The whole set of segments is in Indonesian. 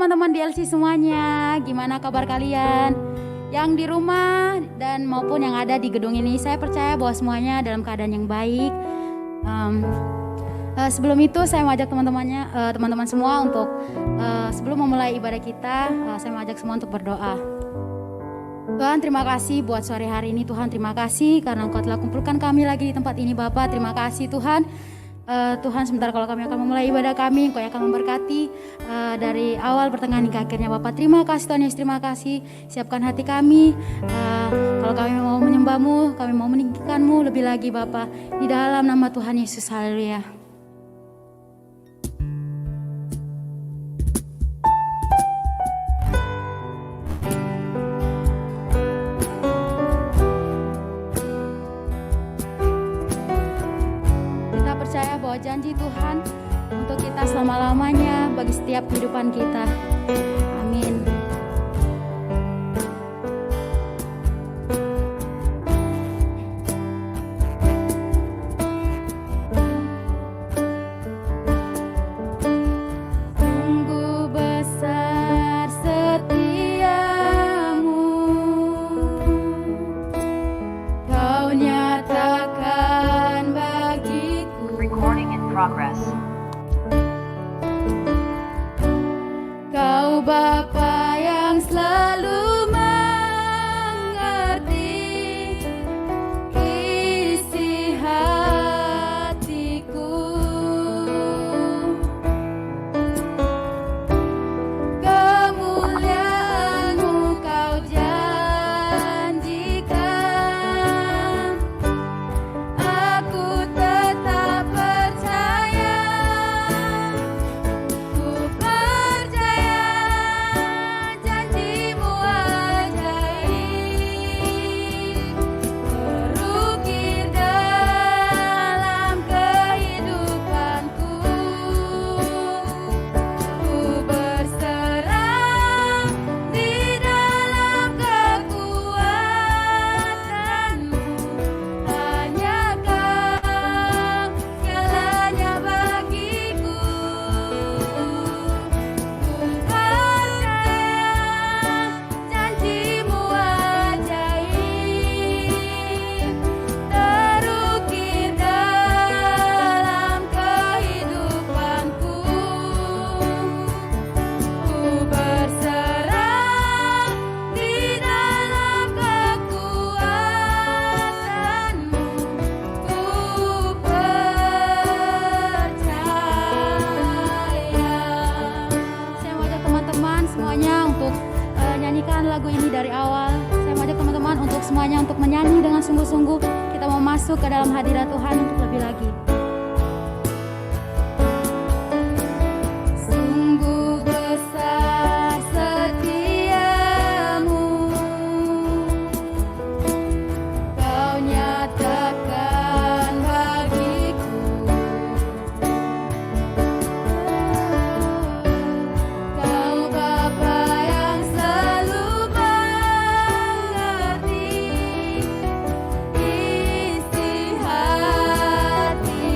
teman-teman DLC semuanya, gimana kabar kalian? Yang di rumah dan maupun yang ada di gedung ini, saya percaya bahwa semuanya dalam keadaan yang baik. Sebelum itu saya mengajak teman-teman semua untuk sebelum memulai ibadah kita, saya mengajak semua untuk berdoa. Tuhan, terima kasih buat sore hari ini. Tuhan, terima kasih karena Engkau telah kumpulkan kami lagi di tempat ini, Bapak. Terima kasih Tuhan. Tuhan, sebentar kalau kami akan memulai ibadah kami, Engkau akan memberkati dari awal pertengahan hingga akhirnya, Bapak. Terima kasih Tuhan Yesus, terima kasih. Siapkan hati kami, kalau kami mau menyembah-Mu, kami mau meninggikan-Mu lebih lagi, Bapak. Di dalam nama Tuhan Yesus, haleluya. Janji Tuhan untuk kita selama-lamanya bagi setiap kehidupan kita. Amin. Sungguh besar setiamu, Kau nyatakan bagiku. Recording in progress. Kau Bapa yang selalu mengerti isi hatiku. Kemuliaan-Mu Kau janjikan, aku tetap percaya. Ku percaya janji-Mu ajaib, terukir dalam kehidupanku. Ku berserah di dalam kekuatan-Mu, hanya Kau segalanya bagiku. Ku percaya janji-Mu ajaib, terukir dalam kehidupanku. Ku berserah di dalam kekuatan-Mu. Ku percaya. Saya mengajak teman-teman semuanya untuk nyanyikan lagu ini dari awal. Saya mengajak teman-teman untuk semuanya untuk menyanyi dengan sungguh-sungguh. Kita mau masuk ke dalam hadirat Tuhan untuk lebih lagi. Sungguh besar setiamu, Kau nyatakan bagiku. Kau Bapa yang selalu mengerti isi hatiku.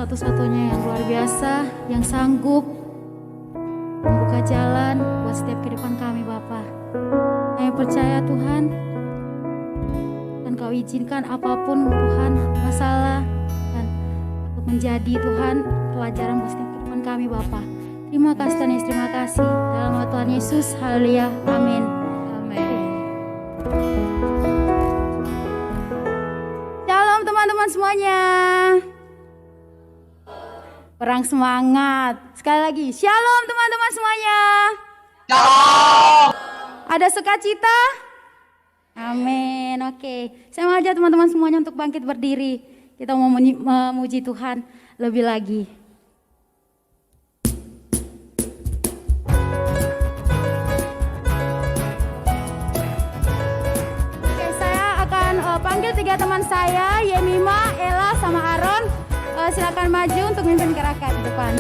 satu-satunya yang luar biasa, yang sanggup membuka jalan buat setiap kehidupan kami Bapa. Kami percaya Tuhan, dan Kau izinkan apapun Tuhan masalah dan untuk menjadi Tuhan pelajaran buat setiap kehidupan kami Bapa. Terima kasih Tuhan Yesus, terima kasih. Dalam nama Tuhan Yesus, haleluya, amin. Amin. Shalom teman-teman semuanya. Perang semangat. Sekali lagi, shalom teman-teman semuanya. Shalom. Ada sukacita? Amin. Oke, saya mau ajak teman-teman semuanya untuk bangkit berdiri. Kita mau memuji Tuhan lebih lagi. Oke, saya akan panggil 3 teman saya, Yemima, Ella, sama Aaron. Silakan maju untuk memimpin gerakan di depan.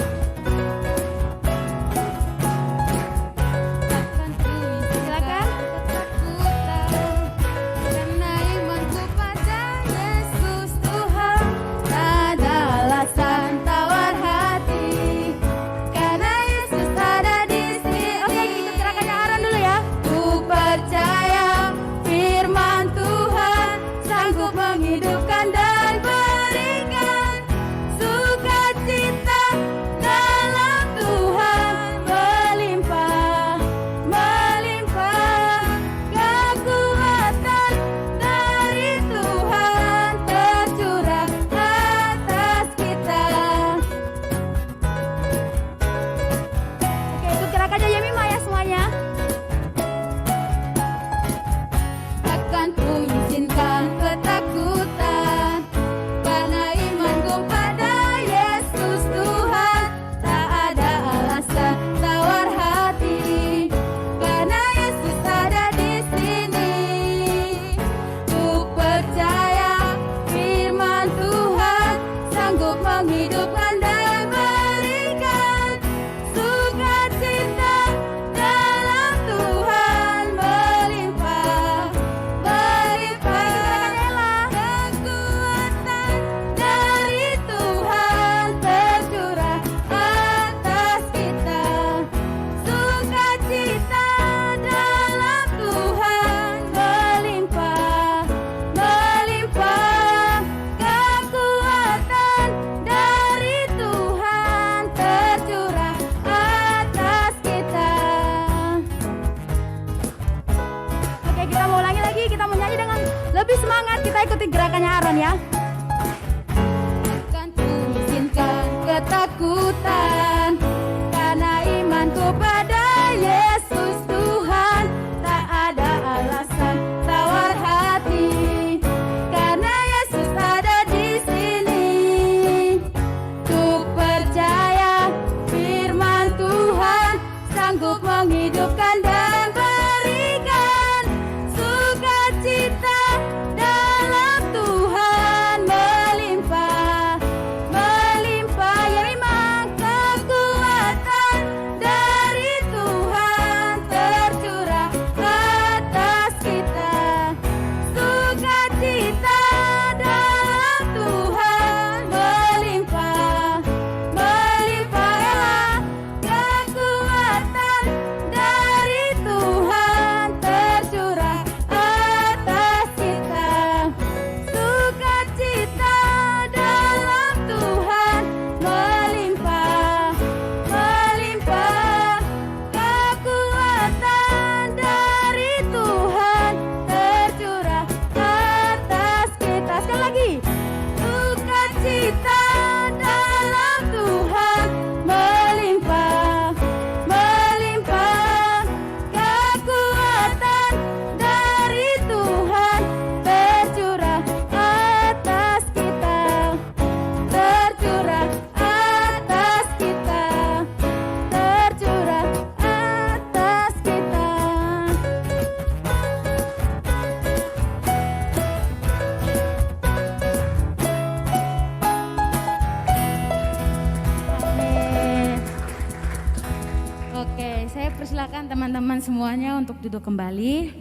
persilakan teman-teman semuanya untuk duduk kembali.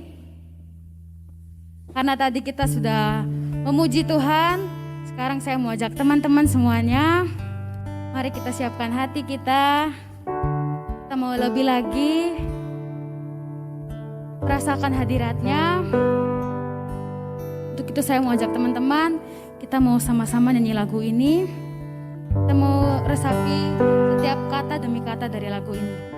Karena tadi kita sudah memuji Tuhan, sekarang saya mau ajak teman-teman semuanya Mari kita siapkan hati kita. Kita mau lebih lagi merasakan hadiratnya. Untuk itu saya mau ajak teman-teman, kita mau sama-sama nyanyi lagu ini. Kita mau resapi setiap kata demi kata dari lagu ini.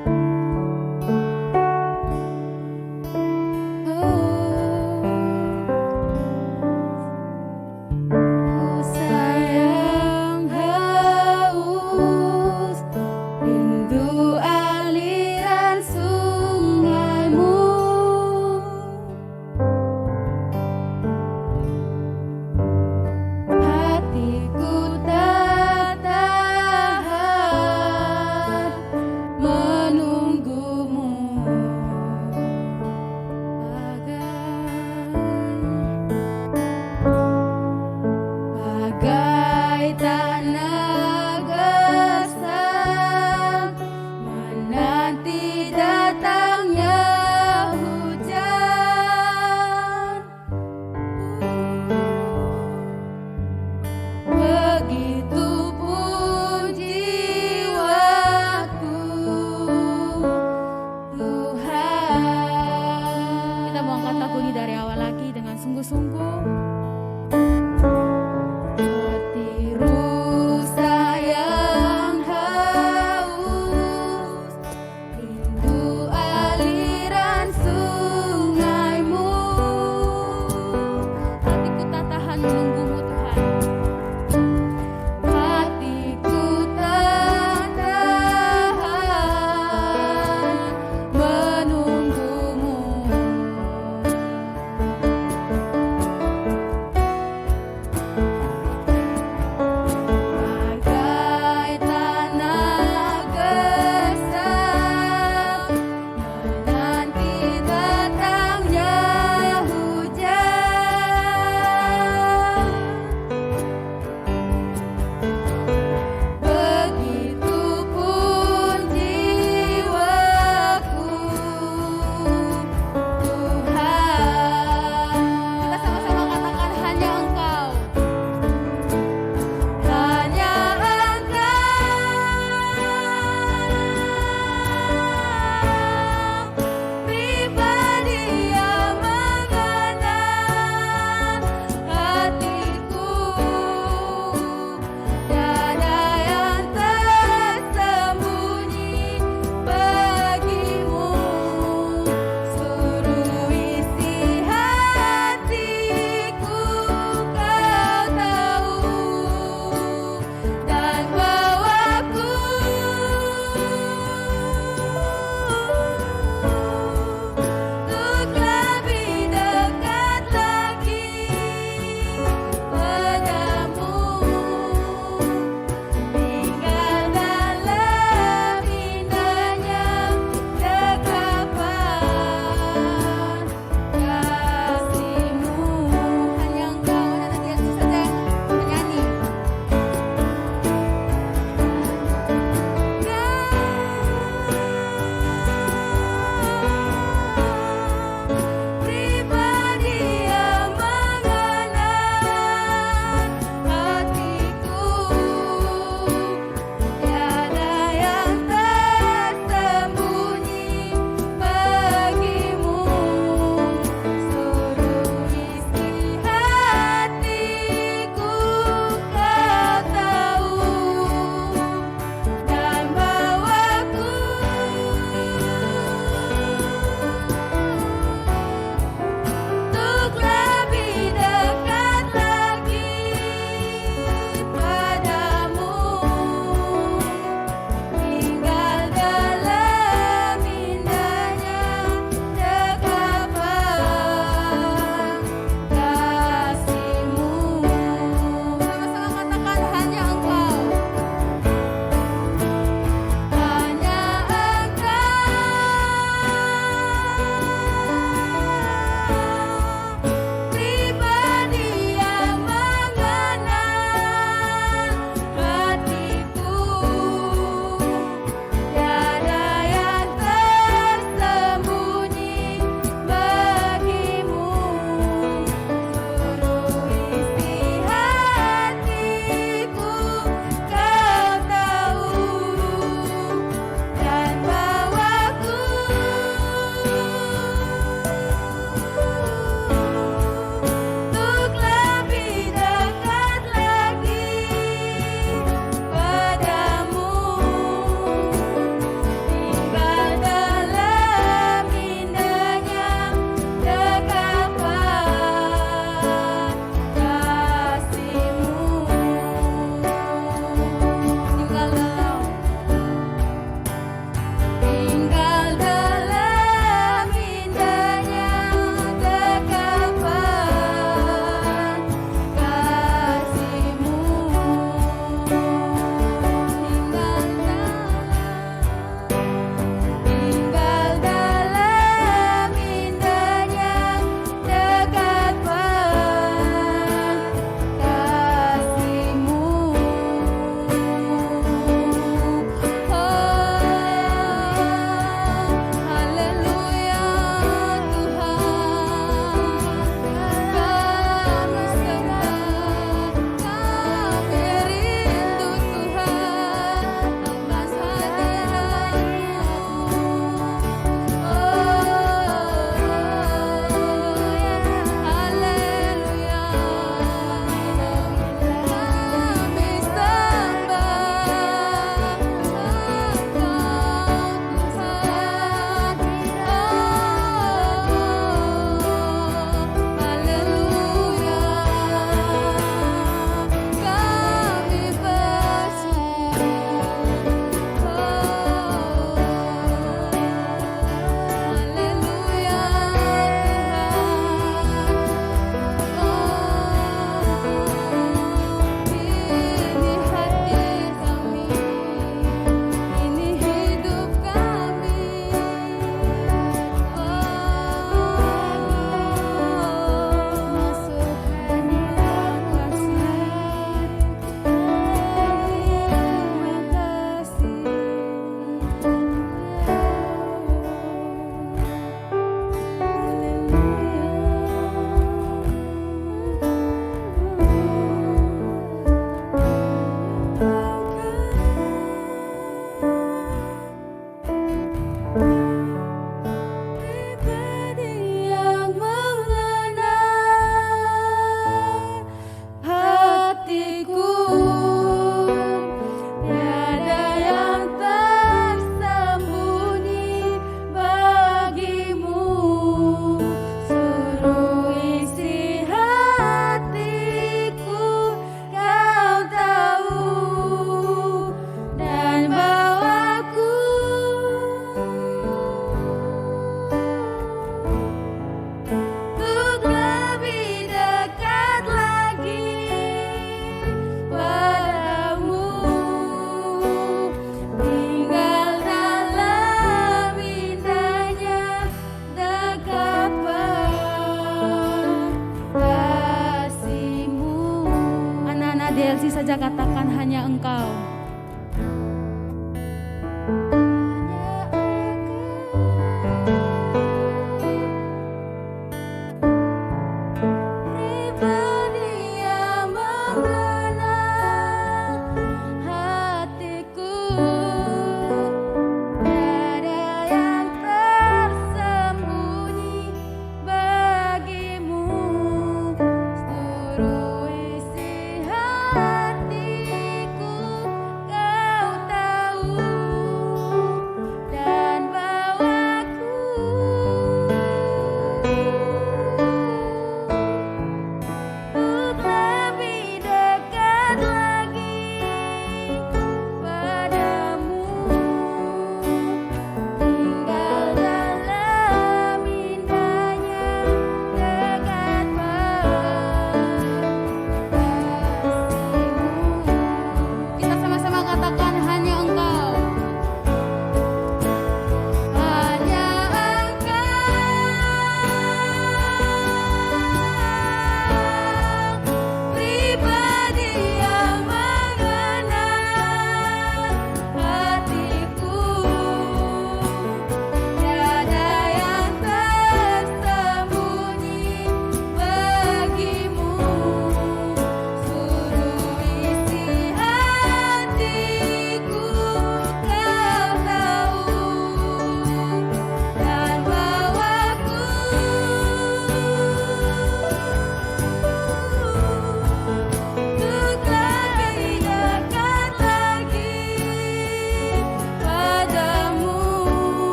saja katakan hanya Engkau.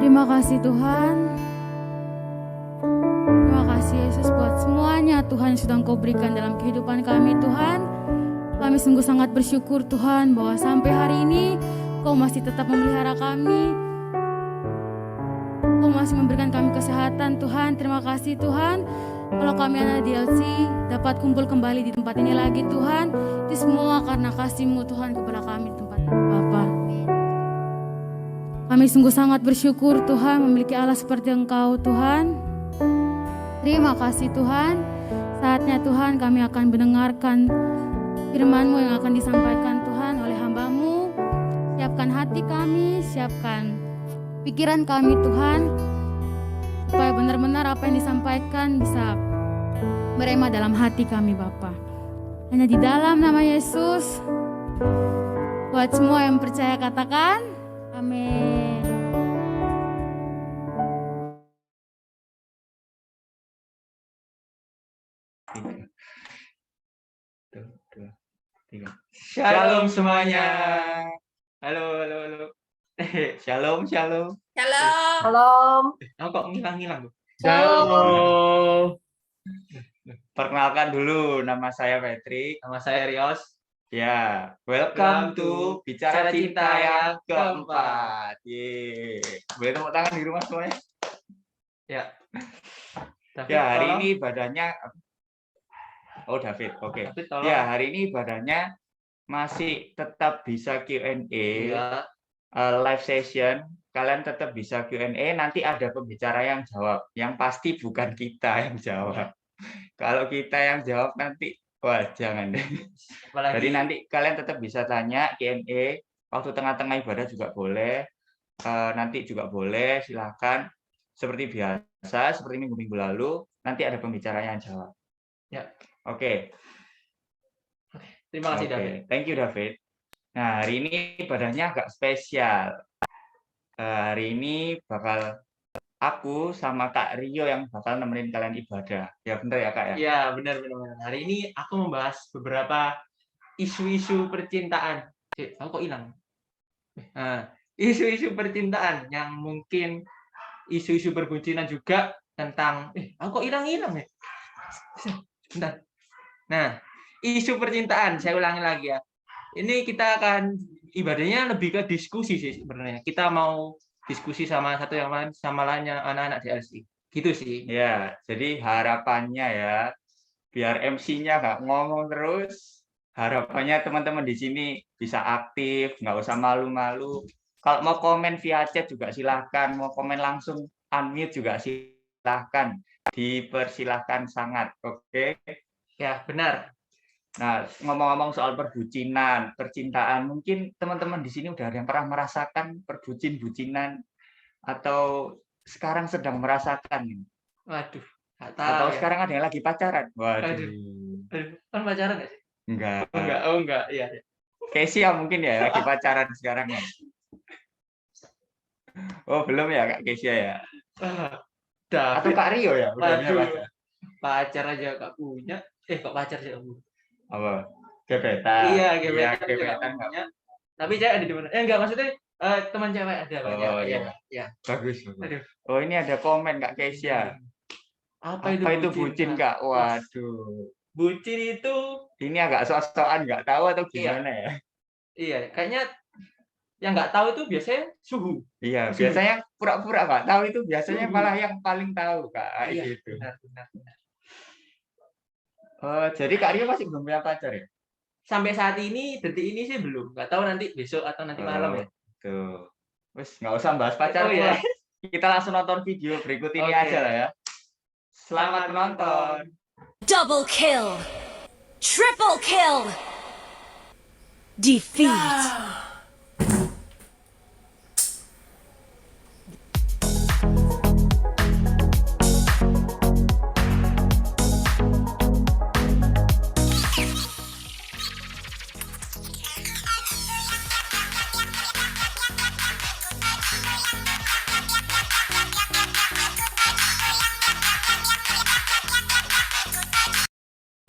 Terima kasih Tuhan. Terima kasih Yesus buat semuanya Tuhan yang sudah Engkau berikan dalam kehidupan kami Tuhan. Kami sungguh sangat bersyukur Tuhan bahwa sampai hari ini Engkau masih tetap memelihara kami. Engkau masih memberikan kami kesehatan Tuhan. Terima kasih Tuhan. Kalau kami anak DLC dapat kumpul kembali di tempat ini lagi Tuhan, itu semua karena kasih-Mu Tuhan kepada kami di tempat ini Bapa. Kami sungguh sangat bersyukur Tuhan memiliki Allah seperti Engkau Tuhan. Terima kasih Tuhan. Saatnya Tuhan kami akan mendengarkan firman-Mu yang akan disampaikan Tuhan oleh hamba-Mu. Siapkan hati kami, siapkan pikiran kami Tuhan, supaya benar-benar apa yang disampaikan bisa merema dalam hati kami Bapa. Hanya di dalam nama Yesus. Buat semua yang percaya katakan amin. Shalom semuanya. Halo, halo, halo. Shalom, shalom. Shalom. Shalom. Oh, kok ngilang-ngilang? Shalom. Perkenalkan dulu, nama saya Patrick. Nama saya Rios. Ya, welcome to Bicara Cinta yang keempat. Yeay. Boleh tepuk tangan di rumah semuanya? Ya. David, Ya, hari tolong. ini ibadahnya... Oh, David, oke. David, tolong. Ya, hari ini ibadahnya masih tetap bisa Q&A. Ya. Live session, kalian tetap bisa Q&A, nanti ada pembicara yang jawab, yang pasti bukan kita yang jawab. Kalau kita yang jawab nanti, wah jangan deh. Apalagi... Jadi nanti kalian tetap bisa tanya Q&A, waktu tengah-tengah ibadah juga boleh, nanti juga boleh, silakan. Seperti biasa, seperti minggu-minggu lalu, nanti ada pembicara yang jawab. Ya. Oke. Terima kasih David. Thank you David. Nah, hari ini ibadahnya agak spesial. Hari ini bakal aku sama Kak Rio yang bakal nemenin kalian ibadah. Ya benar ya Kak ya? Iya, benar. Hari ini aku membahas beberapa isu-isu percintaan. Aku kok hilang? Isu-isu percintaan yang mungkin isu-isu perbucinan juga tentang aku kok hilang-hilang ya? Bentar. Nah, isu percintaan saya ulangi lagi ya. Ini kita akan ibadahnya lebih ke diskusi sih sebenarnya. Kita mau diskusi sama satu yang lain sama lainnya anak-anak di LSI. Gitu sih. Ya, jadi harapannya ya, biar MC-nya nggak ngomong terus, harapannya teman-teman di sini bisa aktif, nggak usah malu-malu. Kalau mau komen via chat juga silahkan, mau komen langsung unmute juga silahkan, dipersilahkan sangat, oke? Ya, benar. Nah, ngomong-ngomong soal perbucinan, percintaan, mungkin teman-teman di sini udah ada yang pernah merasakan perbucinan atau sekarang sedang merasakan nih? Waduh, nggak Atau tahu ya. sekarang ada yang lagi pacaran? Waduh, Aduh, kan pacaran nggak sih? enggak. Oh enggak, iya. Kesia mungkin ya lagi pacaran sekarang ya. Oh, belum ya Kak Kesia ya? Atau David, Kak Rio ya? Udah punya waduh, pacar? pacar aja nggak punya. Kok pacar sih kamu? Apa? Gebetan. Iya, Iya, gebetan juga nggak gebetan nggak? punya. Tapi saya ada di mana? Enggak, maksudnya teman cewek ada banyak. Oh Iya, iya, iya. bagus, bagus. Aduh. Oh, ini ada komen Kak Kesia. Apa Apa itu bucin, bucin Kak? Kak? Waduh. Bucin itu Ini agak sok-sokan nggak tahu atau iya, gimana ya? iya, kayaknya yang nggak tahu itu biasanya suhu. Iya, Suhu. biasanya pura-pura nggak tahu itu biasanya Suhu. malah yang paling tahu Kak, kayak Iya, gitu. benar, benar, benar. Jadi Kak Rio masih belum punya pacar ya? Sampai saat ini, detik ini sih belum. Nggak tahu nanti besok atau nanti malam ya. Tuh. Wes nggak usah bahas pacar Oh iya. lah. Kita langsung nonton video berikut ini Oke. aja lah ya. Selamat menonton. Double kill. Triple kill. Defeat.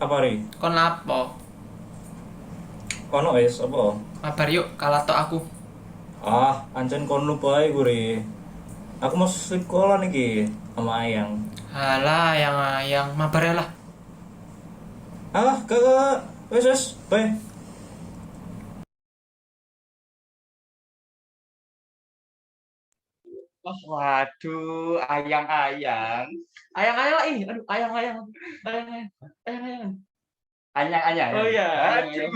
Apa ri? Kon lapo? Kono wis apa? Kabar yuk, kalah tok aku. Ah, ancen kono bae gue ri. Aku mau sekolah niki sama Ayang. Halah, yang mabar ya lah. Ah, kakak, wis bae. Waduh, ayang-ayang. Ayang-ayang lah ini. Aduh, ayang-ayang. Ayang-ayang. Ayang-ayang. Anyang-anyang. Oh iya, Aduh.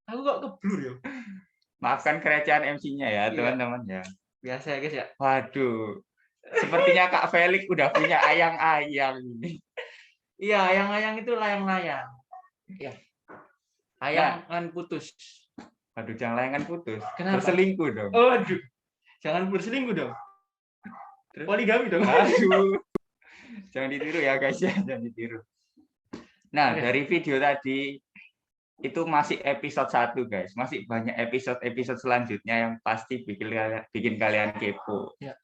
Aku kok keblur ya? Maafkan kerecehan MC-nya ya, Iya. teman-teman ya. Biasa ya, guys ya. Waduh. Sepertinya Kak Felix udah punya ayang-ayang ini. Iya, ayang-ayang itu layang-layang. Iya. Ayangan putus. Waduh, jangan layangan putus. Kenapa? Berselingkuh dong. Oh, aduh. Jangan berselingkuh dong. Poligami dong. Aduh. Jangan ditiru ya guys ya, jangan ditiru. Nah, Oke. dari video tadi itu masih episode 1 guys. Masih banyak episode selanjutnya yang pasti bikin kalian kepo. Ya.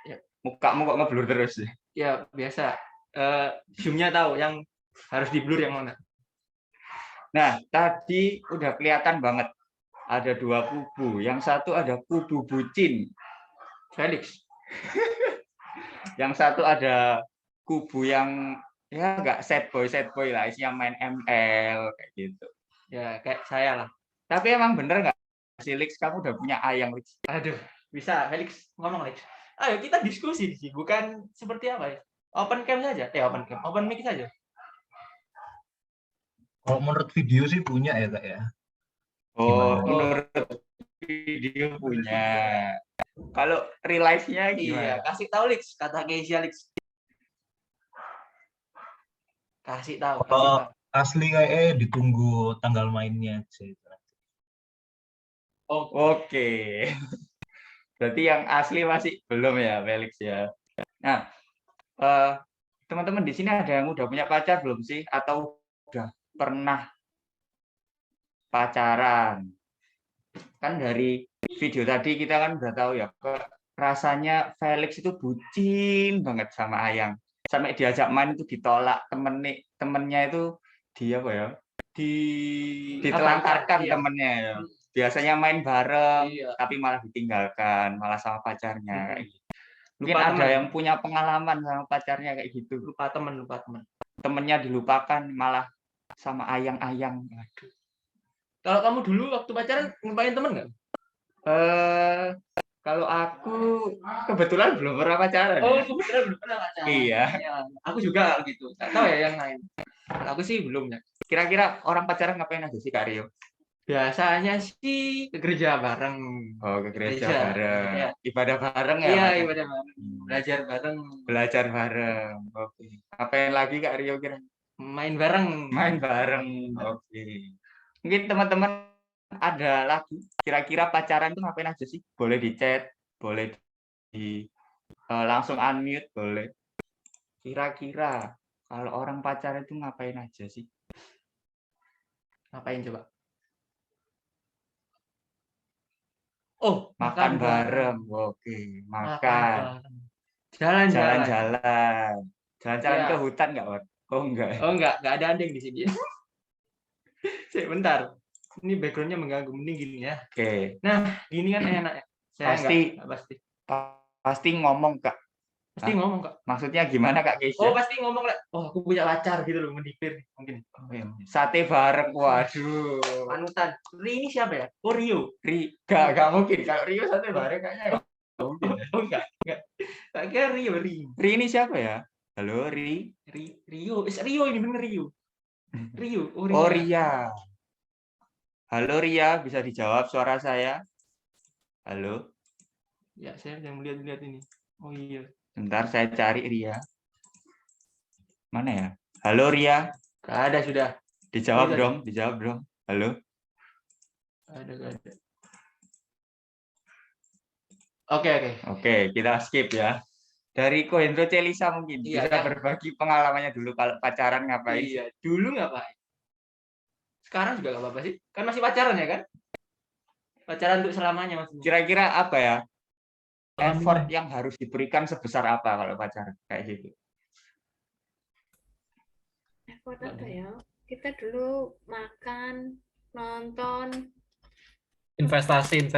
Ya. Mukamu kok ngeblur terus ya? Ya, biasa. Zoom-nya tahu yang harus di-blur yang mana. Nah, tadi udah kelihatan banget ada 2 kubu. Yang satu ada kubu bucin. Felix. Yang satu ada kubu yang ya nggak sad boy lah, isinya main ML kayak gitu. Ya, kayak saya lah. Tapi emang bener nggak si Lix, kamu udah punya ayang Lix? Aduh, bisa Felix ngomong Felix. Ayo kita diskusi sih, bukan seperti apa ya? Open cam saja. Open cam, open mic saja. Kalau menurut video sih punya ya kak ya. Oh, Gimana? menurut video punya. Kalau real life-nya Iya, gimana? kasih tahu Lix, kata Keisha Lix. Kasih tahu, kasih Kalau tahu. asli kayaknya ditunggu tanggal mainnya sih. Oh, Oke. Berarti yang asli masih belum ya, Felix ya. Nah, teman-teman di sini ada yang udah punya pacar belum sih? Atau udah pernah pacaran? Kan dari video tadi kita kan udah tahu ya, rasanya Felix itu bucin banget sama Ayang. Sampai diajak main itu ditolak, temennya itu dia apa ya? Ditelantarkan iya. temennya ya. Biasanya main bareng, Iya. tapi malah ditinggalkan, malah sama pacarnya kayak gitu. Mungkin Lupa ada teman. yang punya pengalaman sama pacarnya kayak gitu. Lupa teman. temennya dilupakan malah sama ayang-ayang. Aduh. Kalau kamu dulu waktu pacaran ngelupain temen nggak? Eh, kalau aku kebetulan belum pernah pacaran. Oh, Ya. kebetulan belum pernah pacaran. Iya. Ya, aku juga gitu. Nggak tahu ya yang lain. Aku sih belum ya. Kira-kira orang pacaran ngapain aja sih Kak Rio? Biasanya sih ke gereja bareng. Oh, ke gereja Gereja, bareng. iya. Ibadah bareng ya, Iya, Mas? ibadah bareng. Belajar bareng. Belajar bareng. Oke. Ngapain lagi Kak Rio kira? Main bareng. Main bareng. Oke. Mungkin teman-teman ada lagi kira-kira pacaran itu ngapain aja sih? Boleh di chat, boleh di langsung unmute, boleh. Kira-kira kalau orang pacaran itu ngapain aja sih? Ngapain coba? Oh, Makan bareng. Oke, makan. bareng. Jalan-jalan. Jalan-jalan. Jalan-jalan Iya. ke hutan nggak, Wan? Oh, enggak. Oh, enggak ada anjing di sini. Bentar. Ini backgroundnya mengganggu, mending gini ya. Oke. Gini kan enak ya. Saya Pasti. enggak pasti. Pasti ngomong, Kak. Pasti Hah? ngomong, Kak. Maksudnya gimana, Kak Keisha? Oh, pasti ngomong lah. Oh, aku punya pacar gitu loh, mendipir mungkin. Sate bareng. Waduh. Panutan. Ini siapa ya? Oh, Rio. Nggak mungkin. Kalau Rio sate bareng kayaknya nggak mungkin. Oh, enggak. Tak kira Rio. Ri ini siapa ya? Halo, Ri. Rio. Rio ini bener Rio. Rio. Oh, Ria. Halo, Ria. Bisa dijawab suara saya? Halo. Ya, saya yang melihat ini. Oh iya. Bentar, saya cari Ria. Mana ya? Halo, Ria. Gak ada sudah. Dijawab Sudah. dong. Halo. Gak ada. Oke. Oke, kita skip ya. Dari Ko Hendro Celisa mungkin Iya, bisa kan? berbagi pengalamannya dulu kalau pacaran ngapain? Iya, dulu ngapain? Sekarang juga gak apa-apa sih. Kan masih pacaran ya kan? Pacaran untuk selamanya maksudnya. Kira-kira apa ya? Effort yang harus diberikan sebesar apa kalau pacaran kayak gitu? Effort apa ya? Kita dulu makan, nonton. Investasi.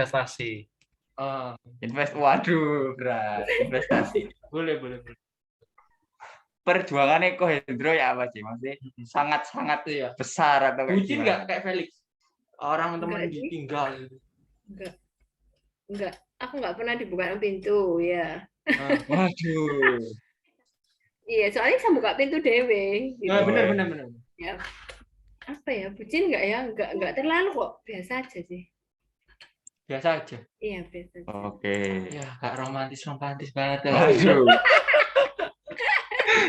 Waduh, berat. Investasi. Boleh. Perjuangannya Ko Hendro ya apa sih? Maksudnya sangat-sangat Iya. besar atau kayak Bucin gimana? nggak kayak Felix? Orang teman Enggak sih. ditinggal. Enggak. Aku nggak pernah dibukain pintu, ya. Waduh. Iya, soalnya saya buka pintu dewe. Gitu. Bener. Ya. Apa ya? Bucin nggak ya? Nggak terlalu kok. Biasa aja sih. Biasa aja. Iya, biasa aja. Oke. Ya, gak romantis banget. Waduh.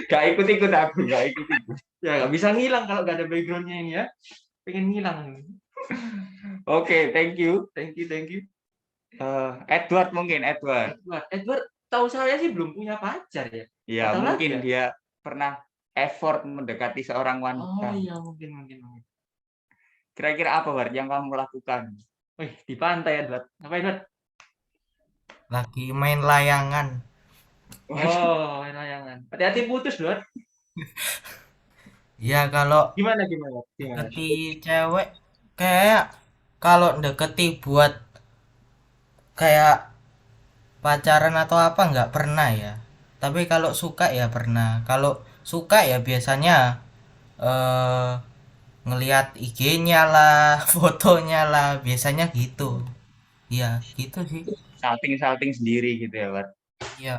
Gak ikut-ikut aku, gak ikut-ikut. Ya, gak bisa ngilang kalau gak ada backgroundnya ini ya. Pengen ngilang. Oke, thank you. Thank you. Edward mungkin, Edward. Edward, tahu saya sih belum punya pacar ya. Ya, Atau mungkin lagi dia pernah effort mendekati seorang Oh wanita. iya, mungkin. Kira-kira apa, Ward, yang kamu lakukan? Wih, di pantai Edward. Apa Edward? Lagi main layangan. Oh, layangan. Hati-hati putus, Edward. Ya kalau Gimana? deketi cewek kayak kalau deketi buat kayak pacaran atau apa nggak pernah ya. Tapi kalau suka ya pernah. Kalau suka ya biasanya ngelihat IG-nya lah, fotonya lah, biasanya gitu. Iya, gitu sih. Salting sendiri gitu ya, Ward. Iya.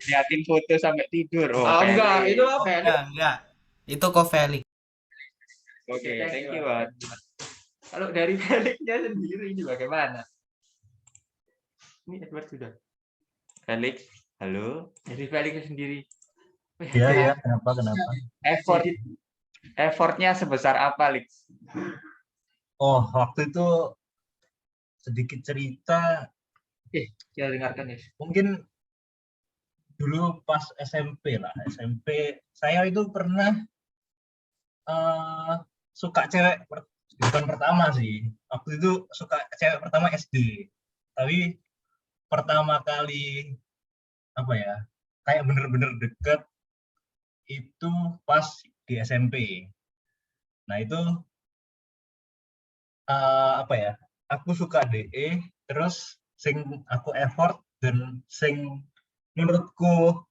Liatin foto sampai tidur. Oh, enggak, Felix. itu apa ya? Enggak. Itu kok Felix. Oke, thank you, Ward. Kalau dari Felixnya sendiri ini bagaimana? Ini Edward sudah. Felix, halo. Dari Felixnya sendiri. Iya, kenapa? Effortnya sebesar apa, Lix? Oh, waktu itu sedikit cerita. Ya dengarkan ya. Mungkin dulu pas SMP lah. SMP saya itu pernah suka cewek bukan pertama sih. Waktu itu suka cewek pertama SD. Tapi pertama kali apa ya? Kayak bener-bener deket itu pas di SMP. Nah itu apa ya? Aku suka DE, terus sing aku effort dan sing menurutku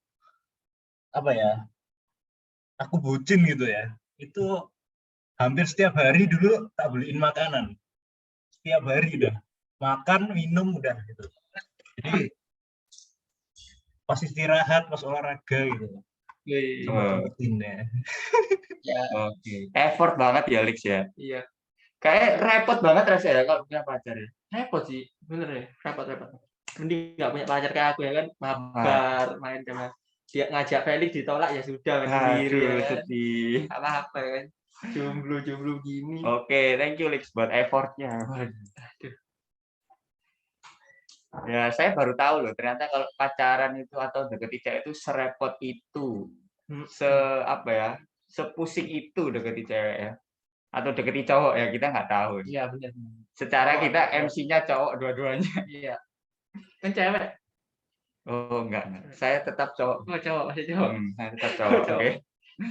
apa ya, aku bucin gitu ya, itu hampir setiap hari dulu tak beliin makanan, setiap hari udah makan minum udah gitu. Jadi pas istirahat, pas olahraga gitu Wih, sempetin ya. ya, Oke. Effort banget ya, Lix ya. iya. Kayak repot banget rasanya kalau punya pacar ya. Repot sih, bener ya, repot. Mending nggak punya pacar kayak aku ya kan, mabar, main sama dia, ngajak Felix ditolak ya sudah main sendiri ya Aduh, kan. sedih. Apa-apa ya kan. Jomblo gini. Oke, thank you Lix buat effortnya. Aduh. Ya, saya baru tahu loh, ternyata kalau pacaran itu atau deketi cewek itu serepot itu. Apa ya, sepusing itu deketi cewek ya. Atau deketi cowok ya, kita nggak tahu. Iya benar. Secara Cowok kita atau cowok. MC-nya cowok dua-duanya. Iya. Kan cewek. Oh, enggak. Saya tetap cowok. Oh, cowok, masih cowok. Saya tetap cowok, Cowok. oke.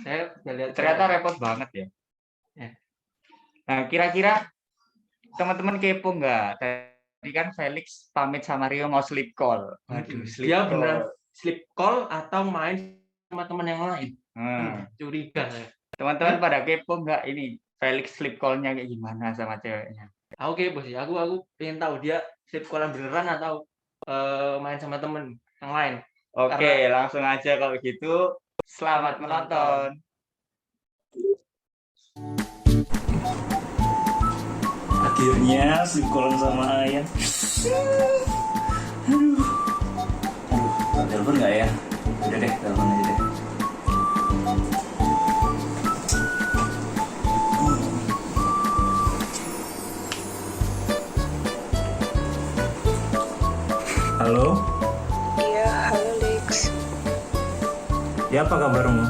Saya udah lihat Ternyata cowok. repot banget ya. Ya. Nah, kira-kira teman-teman kepo nggak? Tadi kan Felix pamit sama Rio mau sleep call. Waduh, sleep Dia call. beneran sleep call atau main sama teman yang lain. Curiga saya. Teman-teman pada kepo nggak ini Felix sleep call-nya kayak gimana sama ceweknya? Aku kepo sih. Aku pengen tahu dia sleep callan beneran atau main sama temen yang lain. Oke, langsung aja kalau gitu. Selamat menonton. Akhirnya sleep callan sama Ayan. Aduh, telepon nggak ya? Udah deh, telepon aja deh. Halo? Iya, halo Lex. Ya, apa kabarmu?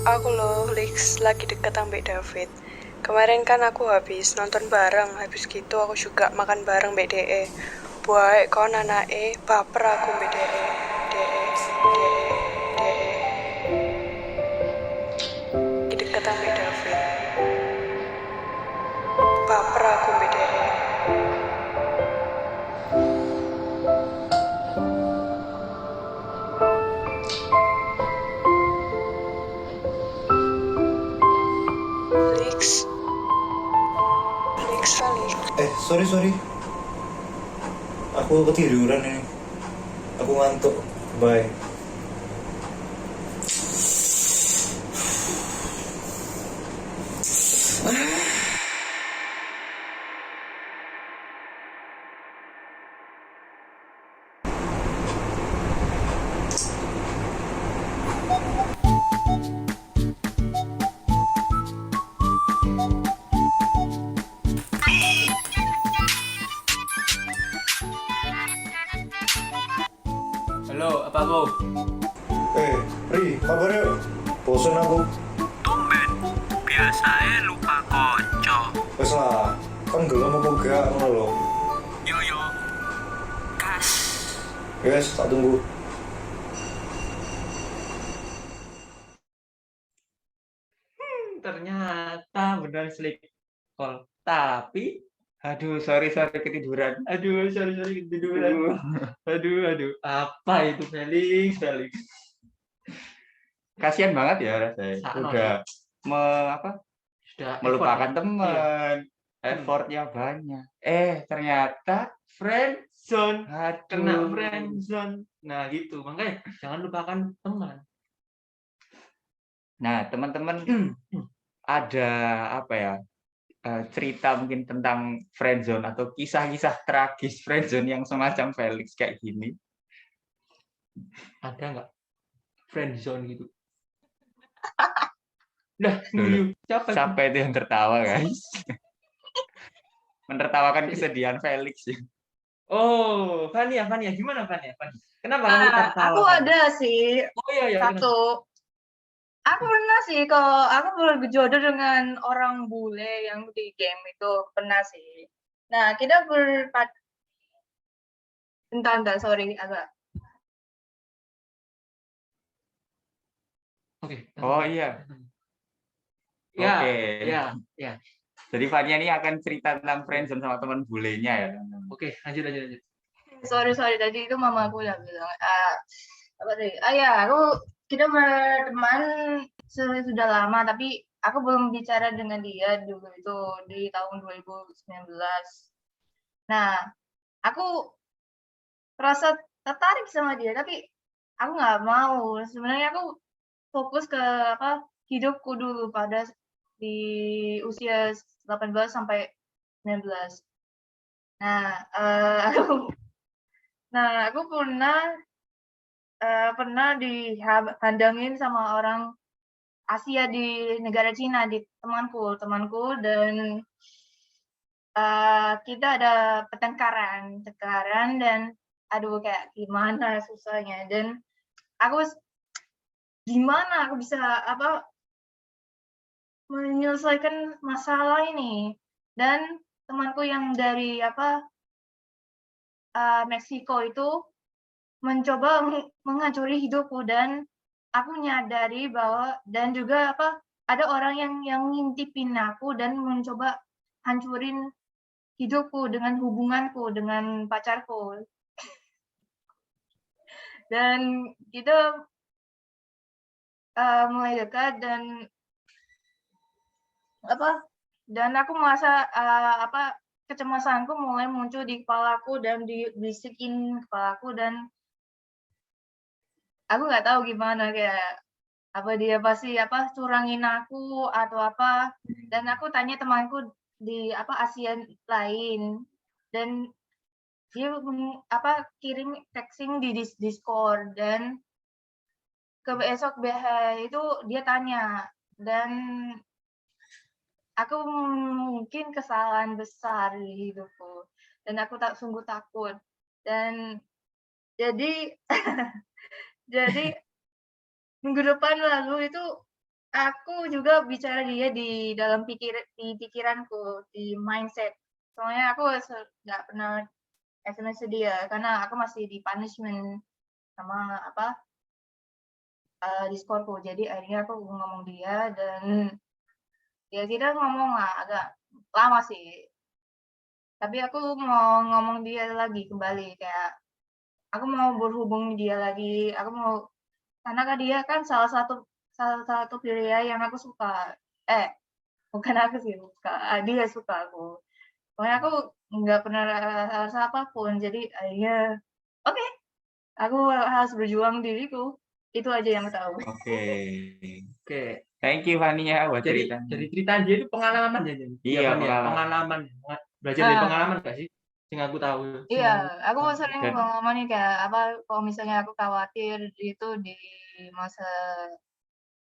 Aku loh Lex lagi deket sama David. Kemarin kan aku habis nonton bareng, habis gitu aku juga makan bareng BDE. Buat kau anake baper aku BDE. Deket sama David. Baper aku BDE. Lex kali. Sorry. Aku ketiduran ini. Aku ngantuk. Bye. Halo, apa Bu? Ri, kabar yuk? Bosan aku. Tumben, biasanya lupa konco. Wes lah, kan gelem apa gak ngono lho. Yo, gas. Yes, tak tunggu. Ternyata beneran sleep call. Tapi, Aduh, sorry ketiduran. aduh, sorry ketiduran. Aduh, apa itu Felix? Kasihan banget ya rasanya. Sakno Udah Sudah melupakan effort. Iya. teman. Effortnya banyak. Ternyata friendzone. Kena Aduh. friendzone. Nah, gitu. Makanya jangan lupakan teman. Nah, teman-teman ada apa ya? Cerita mungkin tentang friendzone atau kisah-kisah tragis friendzone yang semacam Felix kayak gini. Ada nggak friendzone gitu? Udah, nguyu. Siapa itu yang tertawa, guys? Menertawakan kesedihan Felix ya. Oh, Fania, gimana Fania? Kenapa kamu tertawa? Aku ada sih Oh iya, satu. Aku pernah sih kalau aku berjodoh dengan orang bule yang di game itu pernah sih. Nah kita bentar, sorry agak. Oke. Oh iya. Ya, Oke. ya. Jadi Fania ini akan cerita tentang friendzone sama teman bulenya ya. Oke, lanjut. Sorry tadi itu mama aku udah bilang apa tadi? Ya kita berteman sudah lama tapi aku belum bicara dengan dia dulu itu di tahun 2019. Nah, aku rasa tertarik sama dia tapi aku nggak mau. Sebenarnya aku fokus ke hidupku dulu pada di usia 18 sampai 19. Nah, aku pernah dihadangin sama orang Asia di negara Cina, di temanku dan kita ada pertengkaran dan aduh kayak gimana susahnya dan gimana aku bisa menyelesaikan masalah ini dan temanku yang dari Meksiko itu mencoba menghancuri hidupku dan aku nyadari bahwa dan juga ada orang yang ngintipin aku dan mencoba hancurin hidupku dengan hubunganku dengan pacarku dan kita mulai dekat dan aku merasa kecemasanku mulai muncul di kepalaku dan dibisikin kepalaku dan aku nggak tahu gimana kayak dia pasti curangin aku atau apa dan aku tanya temanku di Asia lain dan dia kirim texting di Discord dan besok itu dia tanya dan aku mungkin kesalahan besar di hidupku dan aku sungguh takut dan jadi minggu depan lalu itu aku juga bicara dia di dalam pikiranku di mindset soalnya aku nggak pernah SMS dia karena aku masih di punishment sama Discordku jadi akhirnya aku ngomong dia dan ya kita ngomong lah agak lama sih tapi aku mau ngomong dia lagi kembali kayak aku mau berhubung dia lagi aku mau karena dia kan salah satu pria yang aku suka bukan aku sih suka dia suka aku pokoknya aku nggak pernah rasa apapun jadi akhirnya oke, aku harus berjuang diriku itu aja yang tahu. Oke. Thank you Fania buat ceritanya. Jadi cerita dia itu pengalaman ya. Iya, pengalaman. Belajar dari pengalaman gak sih? Sing aku tahu. Iya, aku sering ngomongin kayak kalau misalnya aku khawatir itu di masa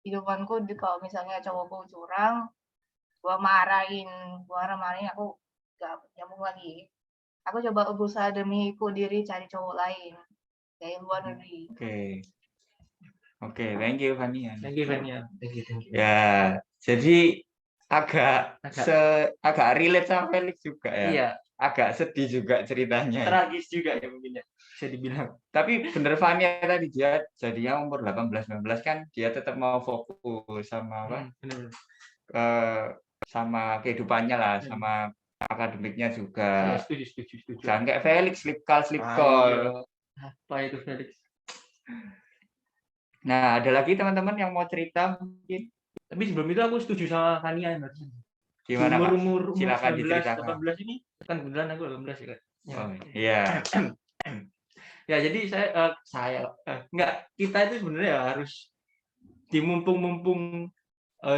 hidupanku kalau misalnya cowokku curang, gua marahin aku gak nyambung lagi. Aku coba berusaha demi diri cari cowok lain dari luar negeri. Oke, thank you Fania. Thank you. Ya, jadi agak relate sama Felix juga ya. Iya. Agak sedih juga ceritanya. Tragis juga ya mungkin ya, bisa dibilang. Tapi bener Fania tadi dia jadinya umur 18-19 kan dia tetap mau fokus sama sama kehidupannya lah, sama akademiknya juga. Setuju. Jangan kayak Felix slip call. Apa itu Felix? Nah, ada lagi teman-teman yang mau cerita mungkin. Tapi sebelum itu aku setuju sama Fania. Gimana Pak? Umur Silakan 19, diceritakan. 18 ini kan kebetulan aku 18 ya kan. Oh, iya. Ya jadi kita itu sebenarnya ya harus mumpung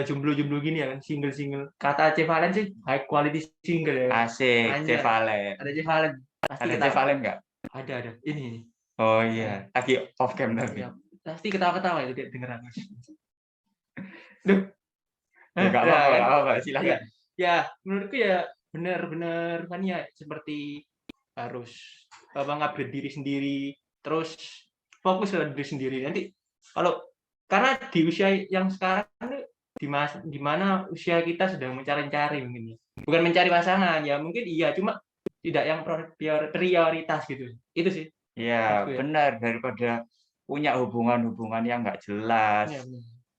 jomblo gini ya kan, single. Kata C Valen sih high quality single ya. Asik, C Valen. Ada C Valen. Ada C Valen enggak? Ada. Ini. Oh iya, lagi off cam tapi. Ya, pasti ketawa-ketawa itu kayak dengeran. Duh. Enggak apa-apa, silakan. Ya, menurutku ya benar-benar Fania seperti harus mengupgrade diri sendiri, terus fokus pada diri sendiri. Nanti karena di usia yang sekarang di mana usia kita sedang mencari-cari mungkin ya. Bukan mencari pasangan ya, mungkin iya cuma tidak yang prioritas gitu. Itu sih. Iya, benar daripada punya hubungan yang nggak jelas. Ya,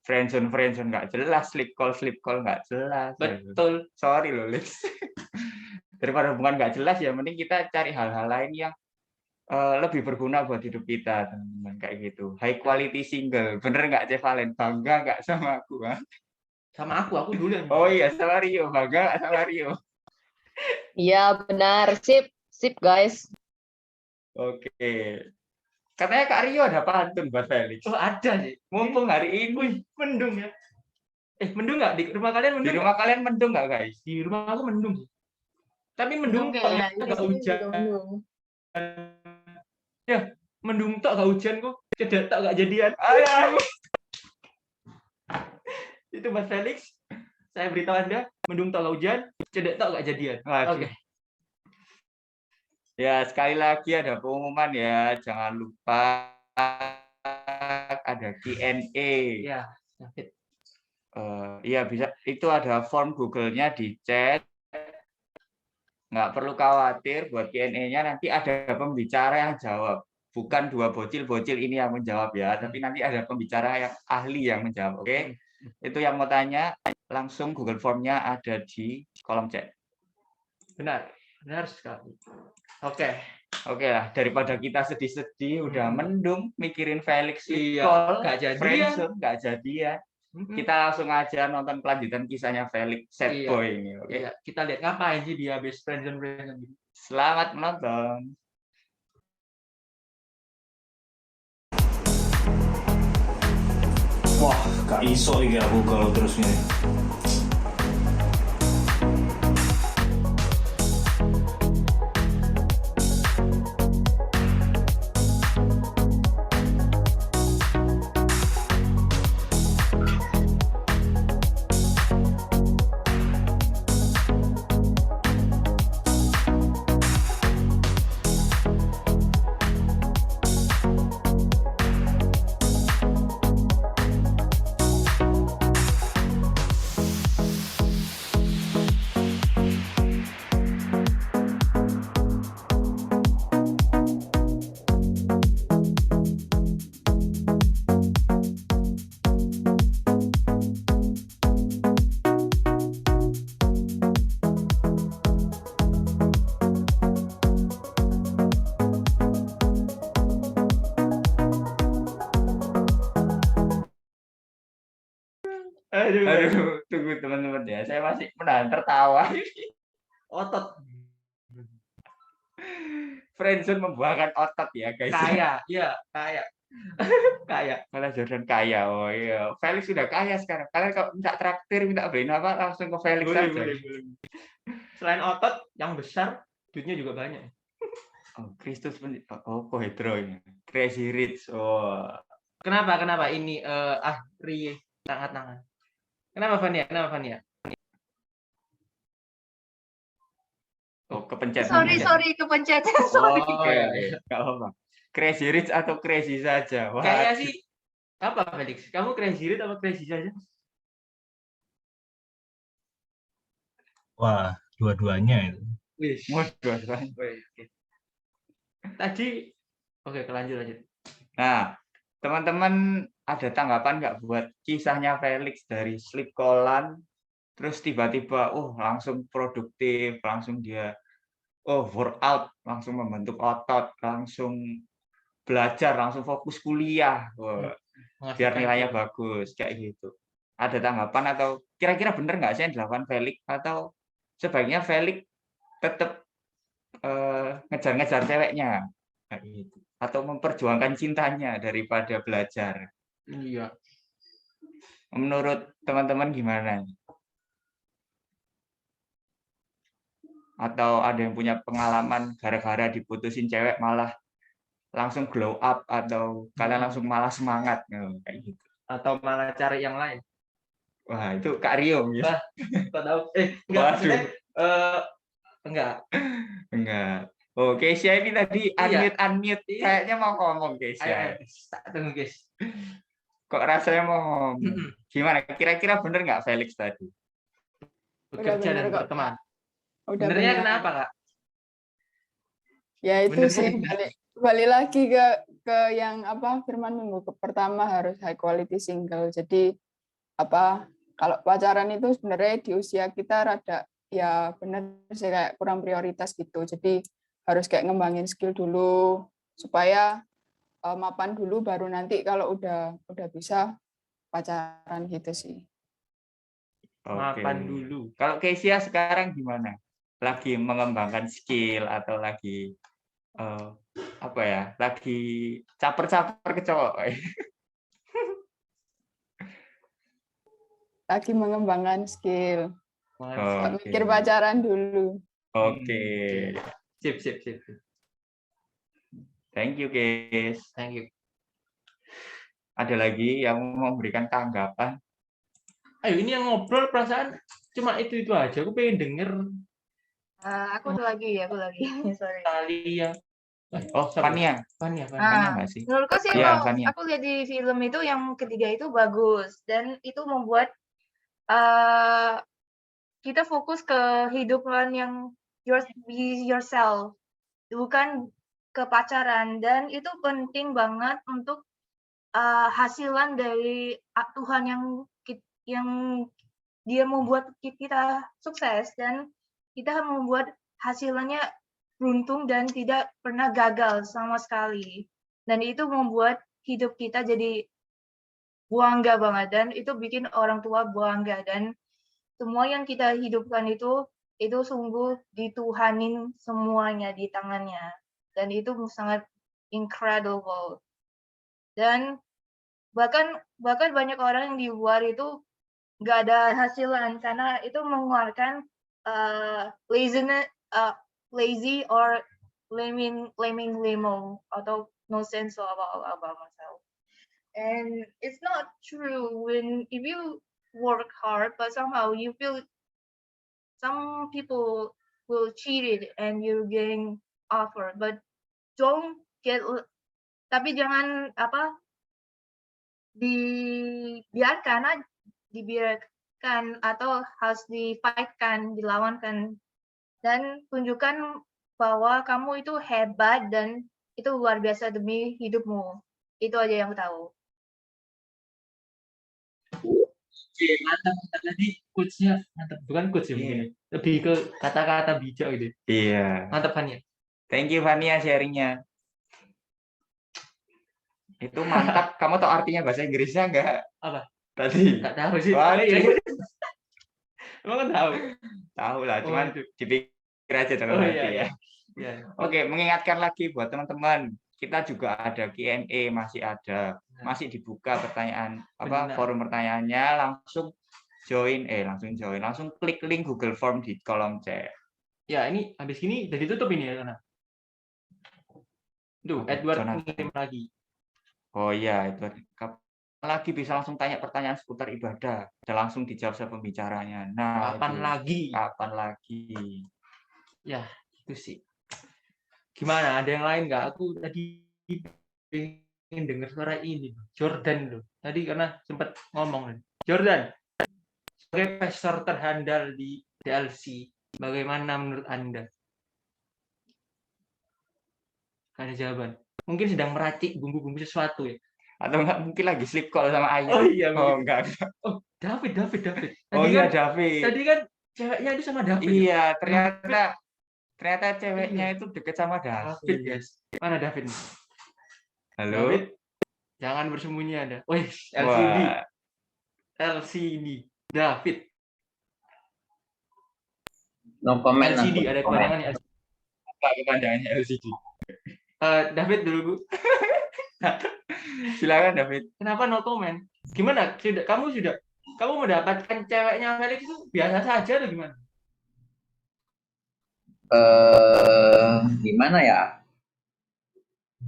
friendzone nggak jelas, sleep call nggak jelas. Betul. Sorry loh, Lex. Daripada hubungan nggak jelas ya mending kita cari hal-hal lain yang lebih berguna buat hidup kita, teman-teman, kayak gitu. High quality single, bener nggak Cevalen? Bangga nggak sama aku? Ha? Sama aku dulu yang Oh iya, sama Rio, bangga nggak sama Rio? Iya benar, sip guys. Oke. Katanya Kak Rio ada pantun buat Felix. Oh, ada sih. Mumpung hari ini. Wih, mendung ya. Mendung nggak? Di rumah kalian mendung? Di rumah kalian mendung nggak, guys? Di rumah aku mendung sih. Tapi mendung Kayaknya di nggak sini hujan. juga mendung. Ya, mendung tok nggak hujan kok. Cedak tok nggak jadian. Ayo. Itu Mas Felix. Saya beritahu Anda, mendung tok nggak hujan, cedak tok nggak jadian. Oke. Oke. Ya, sekali lagi ada pengumuman ya. Jangan lupa ada Q&A. Ya, David. Iya bisa. Itu ada form Google-nya di chat. Nggak perlu khawatir buat Q&A-nya nanti ada pembicara yang jawab. Bukan dua bocil-bocil ini yang menjawab ya, tapi nanti ada pembicara yang ahli yang menjawab. Oke? Itu yang mau tanya langsung Google Form-nya ada di kolom chat. Benar sekali. Oke. Oke lah, daripada kita sedih-sedih, udah mendung, mikirin Felix Iya, call, nggak jadian. friendzone, nggak jadian. Kita langsung aja nonton kelanjutan kisahnya Felix sad Iya. boy ini. Oke. Iya, kita lihat ngapain sih dia habis friendzone gitu. Selamat menonton. Wah, gak iso iki aku kalau terus ini. Aduh, tunggu teman-teman ya. Saya masih menahan tertawa. Otot. Friendzone membuahkan otot ya, guys. Kaya, iya, kaya. Kaya. Malah Jordan kaya. Oh iya, Felix sudah kaya sekarang. Kalian kalau minta traktir, minta beliin apa, langsung ke Felix Boleh, saja. boleh. Selain otot yang besar, duitnya juga banyak. Oh, Kristus Kohedro ini. Crazy Rich. Oh. Kenapa ini Ri tangan. Kenapa Fania? Oh, kepencet. Sorry, kepencet. Sorry. Oh, iya. Nggak apa-apa. Crazy Rich atau crazy saja? Wah. Kayaknya sih apa Felix? Kamu crazy rich apa crazy saja? Wah, dua-duanya itu. Wih. Dua-duanya. Oke. Tadi oke, lanjut. Nah, teman-teman ada tanggapan nggak buat kisahnya Felix dari sleep call-an, terus tiba-tiba, langsung produktif, langsung dia, workout, langsung membentuk otot, langsung belajar, langsung fokus kuliah, biar nilainya bagus, kayak gitu. Ada tanggapan atau kira-kira bener nggak sih yang dilakukan Felix, atau sebaiknya Felix tetap ngejar-ngejar ceweknya, kayak gitu, atau memperjuangkan cintanya daripada belajar? Iya. Menurut teman-teman gimana? Atau ada yang punya pengalaman gara-gara diputusin cewek malah langsung glow up, atau kalian langsung malah semangat, kayak gitu? Atau malah cari yang lain? Wah, itu Kak Rio ya. Kok tahu? Enggak, maksudnya, enggak. Oh, Keisha ini tadi Iya. unmute. Kayaknya mau ngomong, Keisha. Ayo, tunggu guys. Kok rasanya mau ngomong? Gimana? Kira-kira bener nggak Felix tadi? Bekerja bener dan kok. berteman. Udah Benernya bener. kenapa, Kak? Ya itu Bener sih kan? balik lagi ke yang apa Firman minggu pertama harus high quality single. Jadi kalau pacaran itu sebenarnya di usia kita rada ya bener sih kayak kurang prioritas gitu. Jadi harus kayak ngembangin skill dulu supaya mapan dulu baru nanti kalau udah bisa pacaran gitu sih. Oke. Mapan dulu. Kalau Kesia sekarang gimana? Lagi mengembangkan skill atau lagi apa ya? Lagi caper-caper ke cowok? Lagi mengembangkan skill. Oke. Mikir pacaran dulu. Oke. Sip, sip, sip. Thank you, guys. Thank you. Ada lagi yang mau memberikan tanggapan? Ayo, ini yang ngobrol perasaan cuma itu aja. Aku pengen denger Aku lagi. Sorry. Talia. Oh, Fania. Fania nggak sih? Menurutku sih Iya, emang Fania. aku lihat di film itu yang ketiga itu bagus dan itu membuat kita fokus ke hidupan yang be yourself, bukan ke pacaran, dan itu penting banget untuk hasilan dari Tuhan yang dia membuat kita sukses dan kita membuat hasilnya beruntung dan tidak pernah gagal sama sekali. Dan itu membuat hidup kita jadi bangga banget dan itu bikin orang tua bangga dan semua yang kita hidupkan itu sungguh dituhanin semuanya di tangannya dan itu sangat incredible. Dan bahkan banyak orang yang di luar itu nggak ada hasilan karena itu mengeluarkan lazy or blaming limo atau no sense about myself. And it's not true if you work hard, but somehow you feel some people will cheat it and you're getting offer, but don't get. Tapi jangan dibiarkan atau harus dilawankan, dan tunjukkan bahwa kamu itu hebat dan itu luar biasa demi hidupmu. Itu aja yang aku tahu. Oke, mantap. Tadi quotes-nya mantap. Bukan quotes ya mungkin. Lebih ke kata-kata bijak gitu. Iya. Mantap, Fania. Thank you, Fania, sharingnya. Itu mantap. Kamu tahu artinya bahasa Inggrisnya nggak? Apa? Tadi. Nggak tahu sih. Wah, Emang kan tahu? Tahu lah, cuman dipikir aja dalam hati ya. Oke, mengingatkan lagi buat teman-teman, kita juga ada Q&A, masih dibuka pertanyaan forum pertanyaannya, langsung klik link Google Form di kolom chat. Ya, ini habis ini udah ditutup ini ya, Dona. Tuh, Edward ngirim lagi. Oh iya, Edward. Lagi bisa langsung tanya pertanyaan seputar ibadah, dan langsung dijawab sama pembicaranya. Nah, Kapan lagi? Ya, itu sih. Gimana? Ada yang lain nggak? Aku tadi pengen dengar suara ini, Jordan loh. Tadi karena sempat ngomong. Jordan, sebagai pastor terhandal di DLC, bagaimana menurut Anda? Ada jawaban. Mungkin sedang meracik bumbu-bumbu sesuatu ya. Atau enggak mungkin lagi sleep call sama ayah. Oh iya. Oh enggak. Oh, David. Tadi Oh iya, David. Tadi kan ceweknya itu sama David. Iya, ternyata ceweknya itu deket sama David, guys. Mana David? Halo. David, jangan bersembunyi Anda. Wih, LCD. David. No comment. LCD, ada kepanjangannya. Apa kepanjangannya LCD? David dulu, Bu. Silakan David. Kenapa no comment? Gimana? Kamu mendapatkan ceweknya Felix itu biasa saja atau gimana? Gimana ya?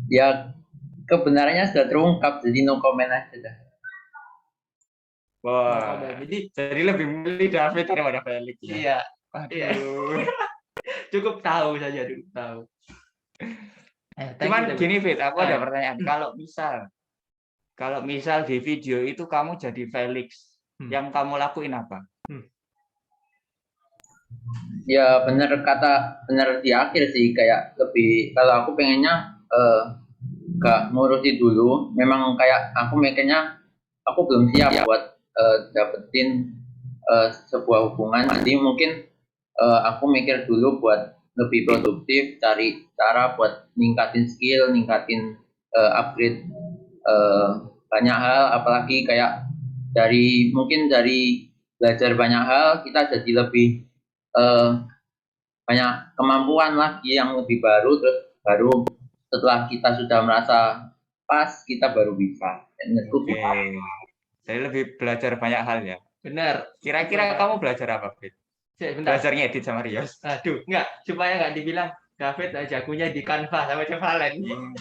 Ya kebenarannya sudah terungkap, jadi no comment aja dah. Wah, jadi lebih milih David daripada Felix. Iya. Cukup tahu saja dulu, tahu. Cuman gini, Fit, aku ada pertanyaan. Kalau misal di video itu kamu jadi Felix, yang kamu lakuin apa? Ya benar di akhir sih, kayak lebih kalau aku pengennya gak ngurusi dulu. Memang kayak aku mikirnya aku belum siap buat dapetin sebuah hubungan, jadi mungkin aku mikir dulu buat lebih produktif, cari cara buat ningkatin skill, ningkatin upgrade banyak hal, apalagi kayak mungkin dari belajar banyak hal kita jadi lebih banyak kemampuan lagi yang lebih baru, terus baru setelah kita sudah merasa pas kita baru bisa. Oke. Jadi lebih belajar banyak hal ya. Benar. Kira-kira kamu belajar apa, Fit? Bentar. Belajar ngedit sama Rios. Aduh, enggak, supaya nggak dibilang David jagonya di Canva sama Valen.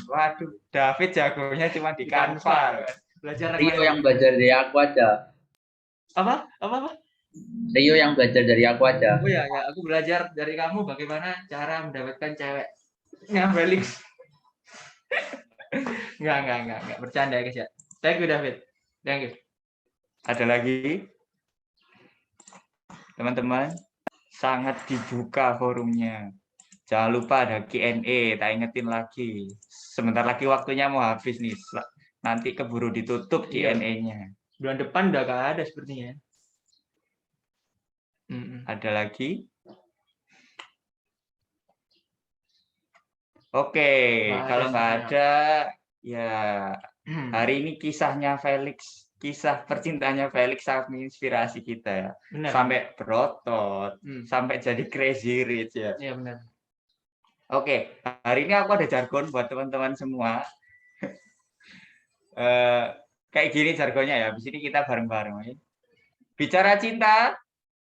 Waduh, David jagonya cuma di Canva. Belajar Rio yang belajar dari aku aja. Apa? Rio yang belajar dari aku aja. Oh ya, aku belajar dari kamu bagaimana cara mendapatkan cewek. Nggak, Felix. Enggak. Bercanda ya, guys ya. Thank you, David. Thank you. Ada lagi? Teman-teman, sangat dibuka forumnya. Jangan lupa ada Q&A, tak ingetin lagi. Sebentar lagi waktunya mau habis nih. Nanti keburu ditutup Q&A-nya. Bulan depan udah gak ada sepertinya. Ada lagi? Oke, kalau nggak ada, ya hari ini kisahnya Felix, kisah percintaannya Felix sangat menginspirasi kita ya. Benar. Sampai berotot, sampai jadi crazy rich ya. Iya benar. Oke, hari ini aku ada jargon buat teman-teman semua. Kayak gini jargonnya ya. Di sini kita bareng-bareng. Bicara cinta,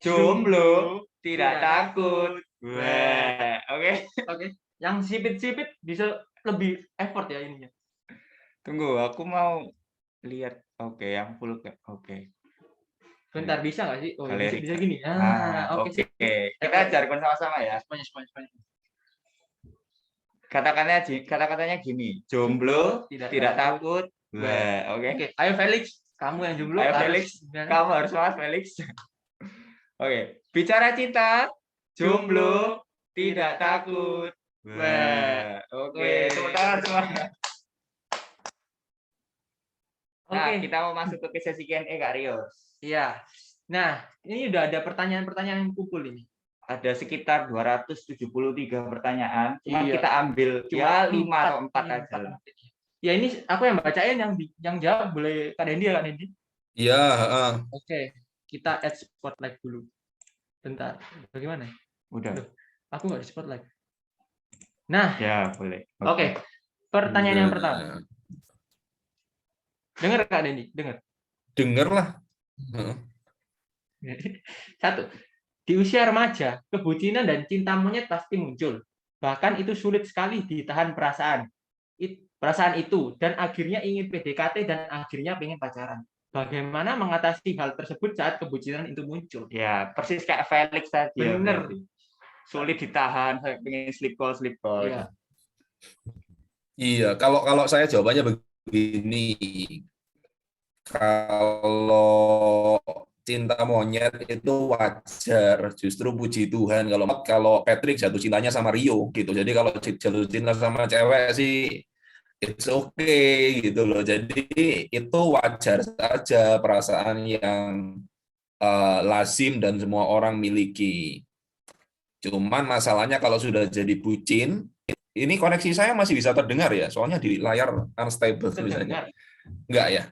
jomblo, tidak takut. Wah, Oke. Yang sipit-sipit bisa lebih effort ya ininya. Tunggu, aku mau lihat. Oke, yang full. Oke. Bentar, bisa nggak sih? Oh, Galeri. bisa gini. Oke. Kita jargon sama-sama ya. Semuanya. Kata-katanya gini, jomblo tidak takut. Wah, oke. Ayo Felix, kamu yang jomblo. Ayo Felix, kamu harus semangat Felix. Oke, bicara cinta, jomblo tidak takut. Wah, oke. Tepuk tangan semua. Nah, kita mau masuk ke sesi Q&A Kak Rios. Iya. Nah, ini udah ada pertanyaan-pertanyaan yang kumpul ini. Ada sekitar 273 pertanyaan. Cuma Iya. kita ambil ya 5 atau 4 aja lah. Ya ini aku yang bacain, yang jawab boleh Kak Dendi ya, Kak Dendi? Iya, Oke, kita add spotlight dulu. Bentar, bagaimana? Udah. Loh, aku nggak di spotlight. Nah, ya boleh. Oke. Pertanyaan yang pertama. Dengar Kak Dendi? Dengar lah. Satu, di usia remaja, kebucinan dan cinta monyet pasti muncul. Bahkan itu sulit sekali ditahan perasaan itu, dan akhirnya ingin PDKT dan akhirnya pengen pacaran. Bagaimana mengatasi hal tersebut saat kebucinan itu muncul? Ya, persis kayak Felix tadi. Bener. Sulit ditahan, pengen sleep call. Iya. Iya, kalau saya jawabannya begini. Kalau cinta monyet itu wajar, justru puji Tuhan. Kalau Patrick jatuh cintanya sama Rio gitu. Jadi kalau jatuh cinta sama cewek sih it's okay gitu loh. Jadi itu wajar saja, perasaan yang lazim dan semua orang miliki. Cuman masalahnya kalau sudah jadi bucin, ini koneksi saya masih bisa terdengar ya, soalnya di layar unstable tulisannya. Enggak ya.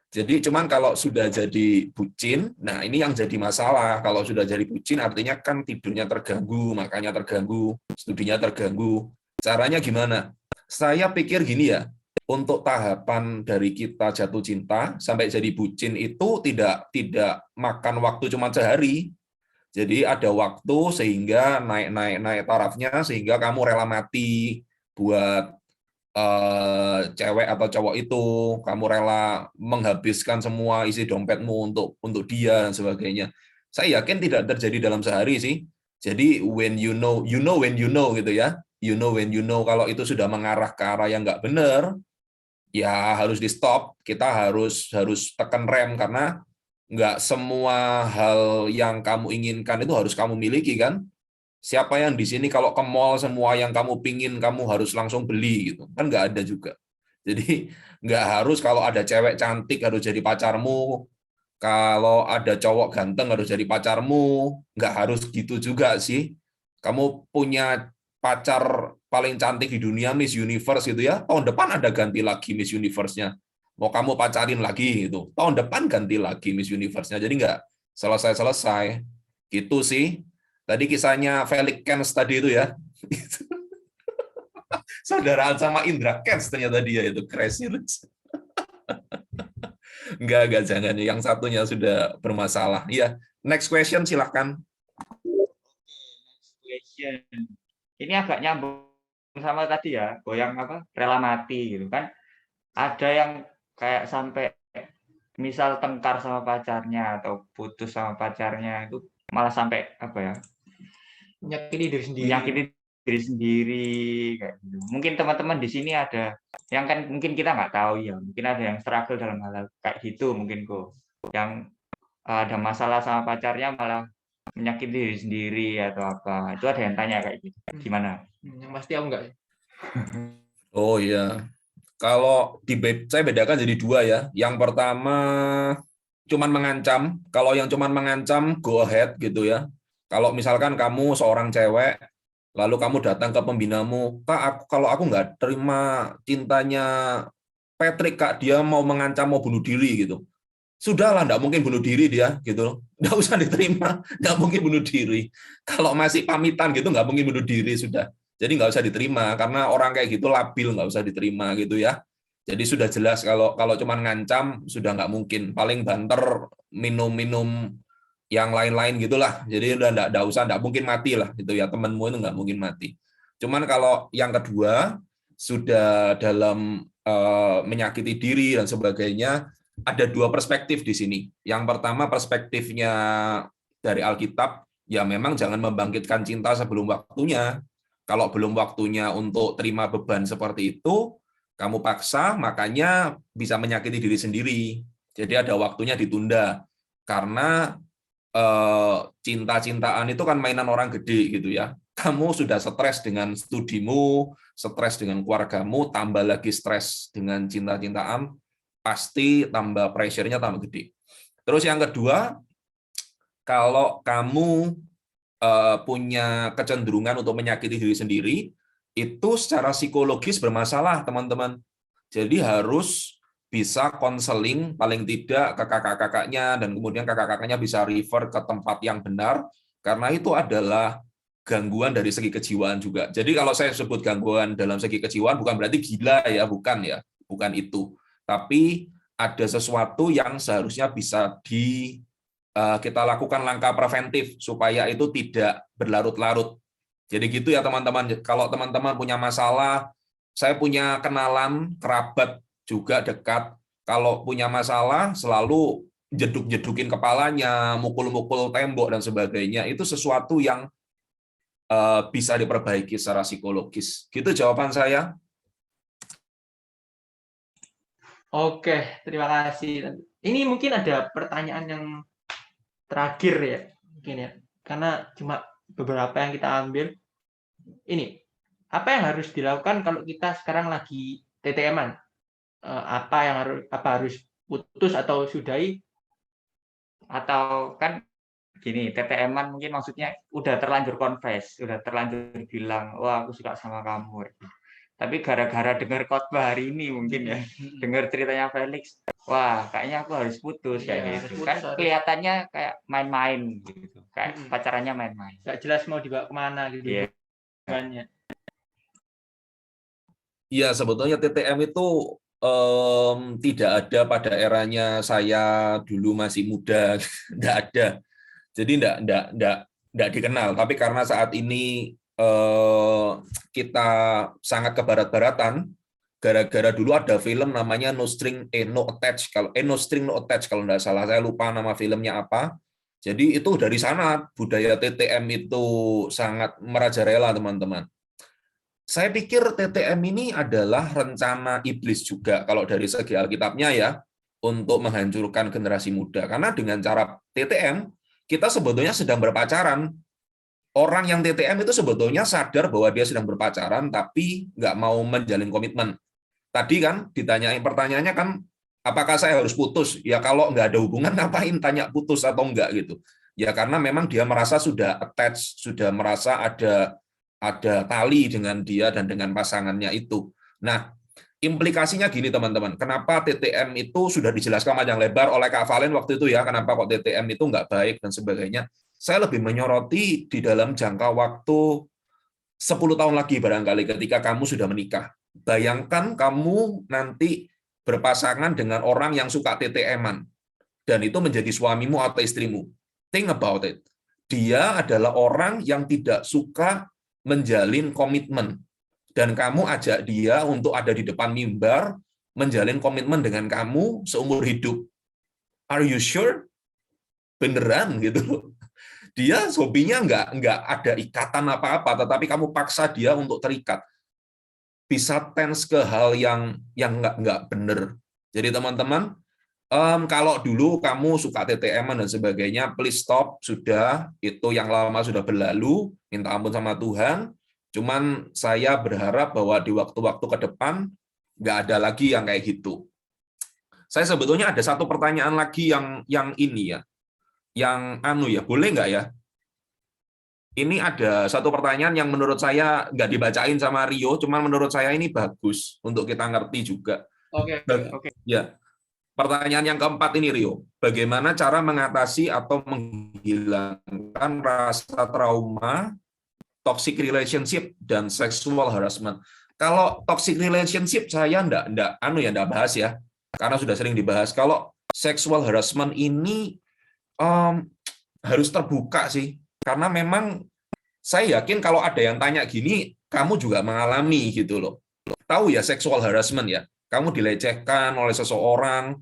Jadi cuman kalau sudah jadi bucin, nah ini yang jadi masalah. Kalau sudah jadi bucin artinya kan tidurnya terganggu, makanya terganggu, studinya terganggu. Caranya gimana? Saya pikir gini ya, untuk tahapan dari kita jatuh cinta sampai jadi bucin itu tidak makan waktu cuma sehari. Jadi ada waktu sehingga naik tarafnya sehingga kamu rela mati buat cewek atau cowok itu, kamu rela menghabiskan semua isi dompetmu untuk dia dan sebagainya. Saya yakin tidak terjadi dalam sehari sih. Jadi when you know when you know gitu ya. You know when you know. Kalau itu sudah mengarah ke arah yang nggak benar, ya harus di stop. Kita harus tekan rem karena nggak semua hal yang kamu inginkan itu harus kamu miliki kan. Siapa yang di sini kalau ke mall semua yang kamu pingin kamu harus langsung beli gitu kan, nggak ada juga. Jadi nggak harus kalau ada cewek cantik harus jadi pacarmu, Kalau ada cowok ganteng harus jadi pacarmu, nggak harus gitu juga sih. Kamu punya pacar paling cantik di dunia Miss Universe gitu ya, tahun depan ada ganti lagi Miss Universe-nya. Mau kamu pacarin lagi gitu, tahun depan ganti lagi Miss Universe-nya. Jadi nggak selesai-selesai. Gitu sih. Tadi kisahnya Felix Kens tadi itu ya. Saudaraan sama Indra Kens ternyata dia itu, crazy. Enggak, jangan. Yang satunya sudah bermasalah. Iya, next question silahkan. Next question. Ini agak nyambung sama tadi ya, goyang apa? Rela mati gitu kan. Ada yang kayak sampai misal tengkar sama pacarnya atau putus sama pacarnya itu malah sampai apa ya? Menyakiti diri sendiri. Menyakiti diri sendiri kayak gitu. Mungkin teman-teman di sini ada yang kan mungkin kita nggak tahu ya, mungkin ada yang struggle dalam hal kayak gitu mungkin kok. Yang ada masalah sama pacarnya malah menyakiti diri sendiri atau apa. Itu ada yang tanya kayak gitu. Gimana? Yang pasti aku enggak. Oh iya. Kalau saya bedakan jadi dua ya. Yang pertama cuman mengancam. Kalau yang cuman mengancam, go ahead gitu ya. Kalau misalkan kamu seorang cewek, lalu kamu datang ke pembinamu, Kak, kalau aku nggak terima cintanya Patrick, Kak, dia mau mengancam mau bunuh diri gitu. Sudahlah, nggak mungkin bunuh diri dia gitu. Nggak usah diterima, nggak mungkin bunuh diri. Kalau masih pamitan gitu, nggak mungkin bunuh diri sudah. Jadi nggak usah diterima karena orang kayak gitu labil, nggak usah diterima gitu ya. Jadi sudah jelas kalau cuma ngancam sudah nggak mungkin. Paling banter minum-minum yang lain-lain gitulah. Jadi udah nggak usah, nggak mungkin mati lah gitu ya, temenmu itu nggak mungkin mati. Cuman kalau yang kedua sudah dalam menyakiti diri dan sebagainya, ada dua perspektif di sini. Yang pertama perspektifnya dari Alkitab, ya memang jangan membangkitkan cinta sebelum waktunya. Kalau belum waktunya untuk terima beban seperti itu, kamu paksa, makanya bisa menyakiti diri sendiri. Jadi ada waktunya ditunda. Karena cinta-cintaan itu kan mainan orang gede gitu ya. Kamu sudah stres dengan studimu, stres dengan keluargamu, tambah lagi stres dengan cinta-cintaan, pasti tambah pressure-nya tambah gede. Terus yang kedua, kalau kamu punya kecenderungan untuk menyakiti diri sendiri, itu secara psikologis bermasalah, teman-teman. Jadi harus bisa konseling paling tidak ke kakak-kakaknya, dan kemudian kakak-kakaknya bisa refer ke tempat yang benar, karena itu adalah gangguan dari segi kejiwaan juga. Jadi kalau saya sebut gangguan dalam segi kejiwaan, bukan berarti gila ya, bukan itu. Tapi ada sesuatu yang seharusnya bisa kita lakukan langkah preventif supaya itu tidak berlarut-larut. Jadi gitu ya teman-teman. Kalau teman-teman punya masalah, saya punya kenalan, kerabat juga dekat. Kalau punya masalah, selalu jeduk-jedukin kepalanya, mukul-mukul tembok dan sebagainya. Itu sesuatu yang bisa diperbaiki secara psikologis. Gitu jawaban saya. Oke, terima kasih. Ini mungkin ada pertanyaan yang terakhir ya, mungkin ya, karena cuma beberapa yang kita ambil. Ini, apa yang harus dilakukan kalau kita sekarang lagi TTM-an? Apa harus putus atau sudahi? Atau kan gini, TTM-an mungkin maksudnya udah terlanjur confess, udah terlanjur bilang, wah aku suka sama kamu. Tapi gara-gara dengar khotbah hari ini mungkin ya, dengar ceritanya Felix, wah kayaknya aku harus putus kayak gitu. Kan kelihatannya kayak main-main gitu, kayak pacarannya main-main. Nggak jelas mau dibawa kemana gitu. Iya. Iya, sebetulnya TTM itu tidak ada pada eranya saya dulu masih muda, nggak ada. Jadi nggak dikenal. Tapi karena saat ini kita sangat kebarat-baratan, gara-gara dulu ada film namanya No String No Attach, No String No Attach kalau nggak salah, saya lupa nama filmnya apa. Jadi itu dari sana budaya TTM itu sangat merajalela, teman-teman. Saya pikir TTM ini adalah rencana iblis juga kalau dari segi Alkitabnya ya, untuk menghancurkan generasi muda. Karena dengan cara TTM kita sebetulnya sedang berpacaran. Orang yang TTM itu sebetulnya sadar bahwa dia sedang berpacaran, tapi nggak mau menjalin komitmen. Tadi kan ditanyain pertanyaannya kan, Apakah saya harus putus? Ya kalau nggak ada hubungan, ngapain tanya putus atau enggak gitu. Ya karena memang dia merasa sudah attach, sudah merasa ada tali dengan dia dan dengan pasangannya itu. Nah, implikasinya gini teman-teman, kenapa TTM itu sudah dijelaskan panjang lebar oleh Kak Valen waktu itu ya, kenapa kok TTM itu nggak baik dan sebagainya. Saya lebih menyoroti di dalam jangka waktu 10 tahun lagi barangkali ketika kamu sudah menikah. Bayangkan kamu nanti berpasangan dengan orang yang suka TTM-an, dan itu menjadi suamimu atau istrimu. Think about it. Dia adalah orang yang tidak suka menjalin komitmen, dan kamu ajak dia untuk ada di depan mimbar, menjalin komitmen dengan kamu seumur hidup. Are you sure? Beneran gitu loh. Dia hobinya nggak ada ikatan apa-apa, tetapi kamu paksa dia untuk terikat. Bisa tense ke hal yang nggak benar. Jadi teman-teman, kalau dulu kamu suka TTM dan sebagainya, please stop, sudah, itu yang lama sudah berlalu, minta ampun sama Tuhan. Cuman saya berharap bahwa di waktu-waktu ke depan nggak ada lagi yang kayak gitu. Saya sebetulnya ada satu pertanyaan lagi yang ini ya, yang boleh nggak ya? Ini ada satu pertanyaan yang menurut saya nggak dibacain sama Rio, cuman menurut saya ini bagus untuk kita ngerti juga. Oke. Ya, pertanyaan yang keempat ini Rio, bagaimana cara mengatasi atau menghilangkan rasa trauma, toxic relationship dan sexual harassment? Kalau toxic relationship saya nggak bahas ya, karena sudah sering dibahas. Kalau sexual harassment ini harus terbuka sih. Karena memang saya yakin kalau ada yang tanya gini, kamu juga mengalami gitu loh. Tahu ya sexual harassment ya, kamu dilecehkan oleh seseorang.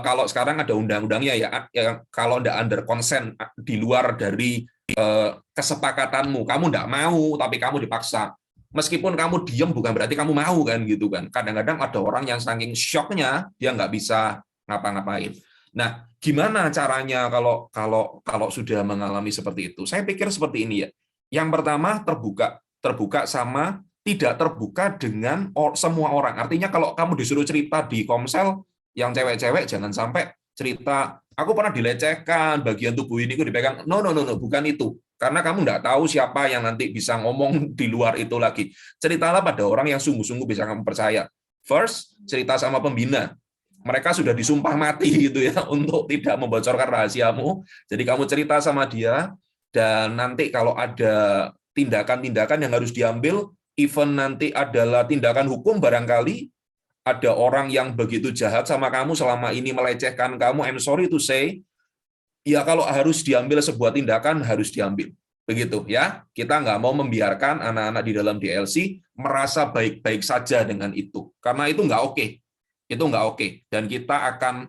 Kalau sekarang ada undang-undangnya ya, kalau tidak under consent, di luar dari kesepakatanmu, kamu tidak mau, tapi kamu dipaksa. Meskipun kamu diam, bukan berarti kamu mau kan gitu kan. Kadang-kadang ada orang yang saking shocknya dia nggak bisa ngapa-ngapain. Nah, gimana caranya kalau sudah mengalami seperti itu? Saya pikir seperti ini ya. Yang pertama terbuka sama tidak terbuka dengan semua orang. Artinya kalau kamu disuruh cerita di Komsel yang cewek-cewek jangan sampai cerita aku pernah dilecehkan, bagian tubuh ini dipegang. No, bukan itu. Karena kamu nggak tahu siapa yang nanti bisa ngomong di luar itu lagi. Ceritalah pada orang yang sungguh-sungguh bisa kamu percaya. First, cerita sama pembina. Mereka sudah disumpah mati gitu ya untuk tidak membocorkan rahasiamu. Jadi kamu cerita sama dia, dan nanti kalau ada tindakan-tindakan yang harus diambil, even nanti adalah tindakan hukum barangkali, ada orang yang begitu jahat sama kamu selama ini melecehkan kamu, I'm sorry to say, ya kalau harus diambil sebuah tindakan, harus diambil. Begitu ya, kita nggak mau membiarkan anak-anak di dalam DLC merasa baik-baik saja dengan itu. Karena itu nggak oke. Itu nggak oke, dan kita akan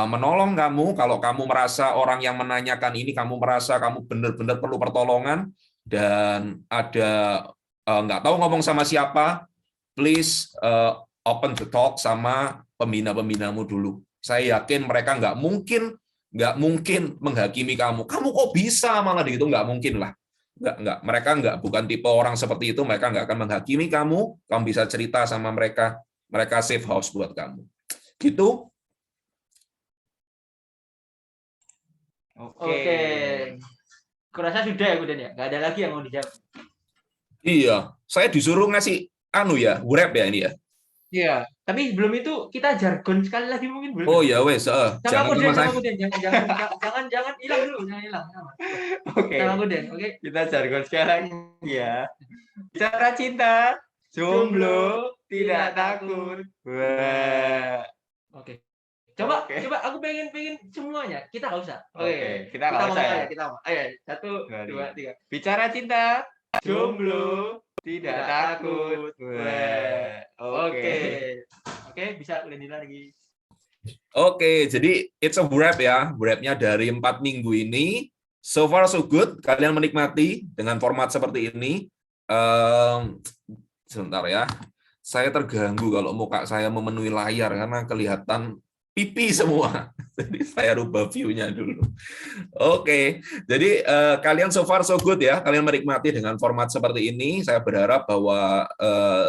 menolong kamu kalau kamu merasa orang yang menanyakan ini, kamu merasa kamu benar-benar perlu pertolongan dan ada nggak tahu ngomong sama siapa, please open the talk sama pembina-pembinamu dulu. Saya yakin mereka nggak mungkin menghakimi kamu. Kamu kok bisa malah gitu, nggak mungkin lah. Nggak. Mereka bukan tipe orang seperti itu. Mereka nggak akan menghakimi kamu. Kamu bisa cerita sama mereka. Mereka safe house buat kamu. Gitu. Oke. Kurasa sudah ya, kemudian ya. Nggak ada lagi yang mau dijawab. Iya, saya disuruh ngasih wrap ya ini ya. Iya, tapi sebelum itu kita jargon sekali lagi mungkin boleh. Oh ya wes, jangan hilang dulu, jangan hilang. Oke. Oke. Kita jargon sekarang ya. Bicara cinta, jomblo, tidak takut. Wah. Oke. Coba aku pengen semuanya. Kita nggak usah. Oke, kita nggak usah ya. Ayo, 1, 2, 3. Bicara cinta, jomblo, tidak takut. Oke, bisa udah lagi. Oke, jadi it's a wrap ya. Wrapnya dari 4 minggu ini. So far so good. Kalian menikmati dengan format seperti ini. Sebentar ya. Saya terganggu kalau muka saya memenuhi layar karena kelihatan pipi semua. Jadi saya rubah view-nya dulu. Oke, jadi kalian so far so good ya. Kalian menikmati dengan format seperti ini. Saya berharap bahwa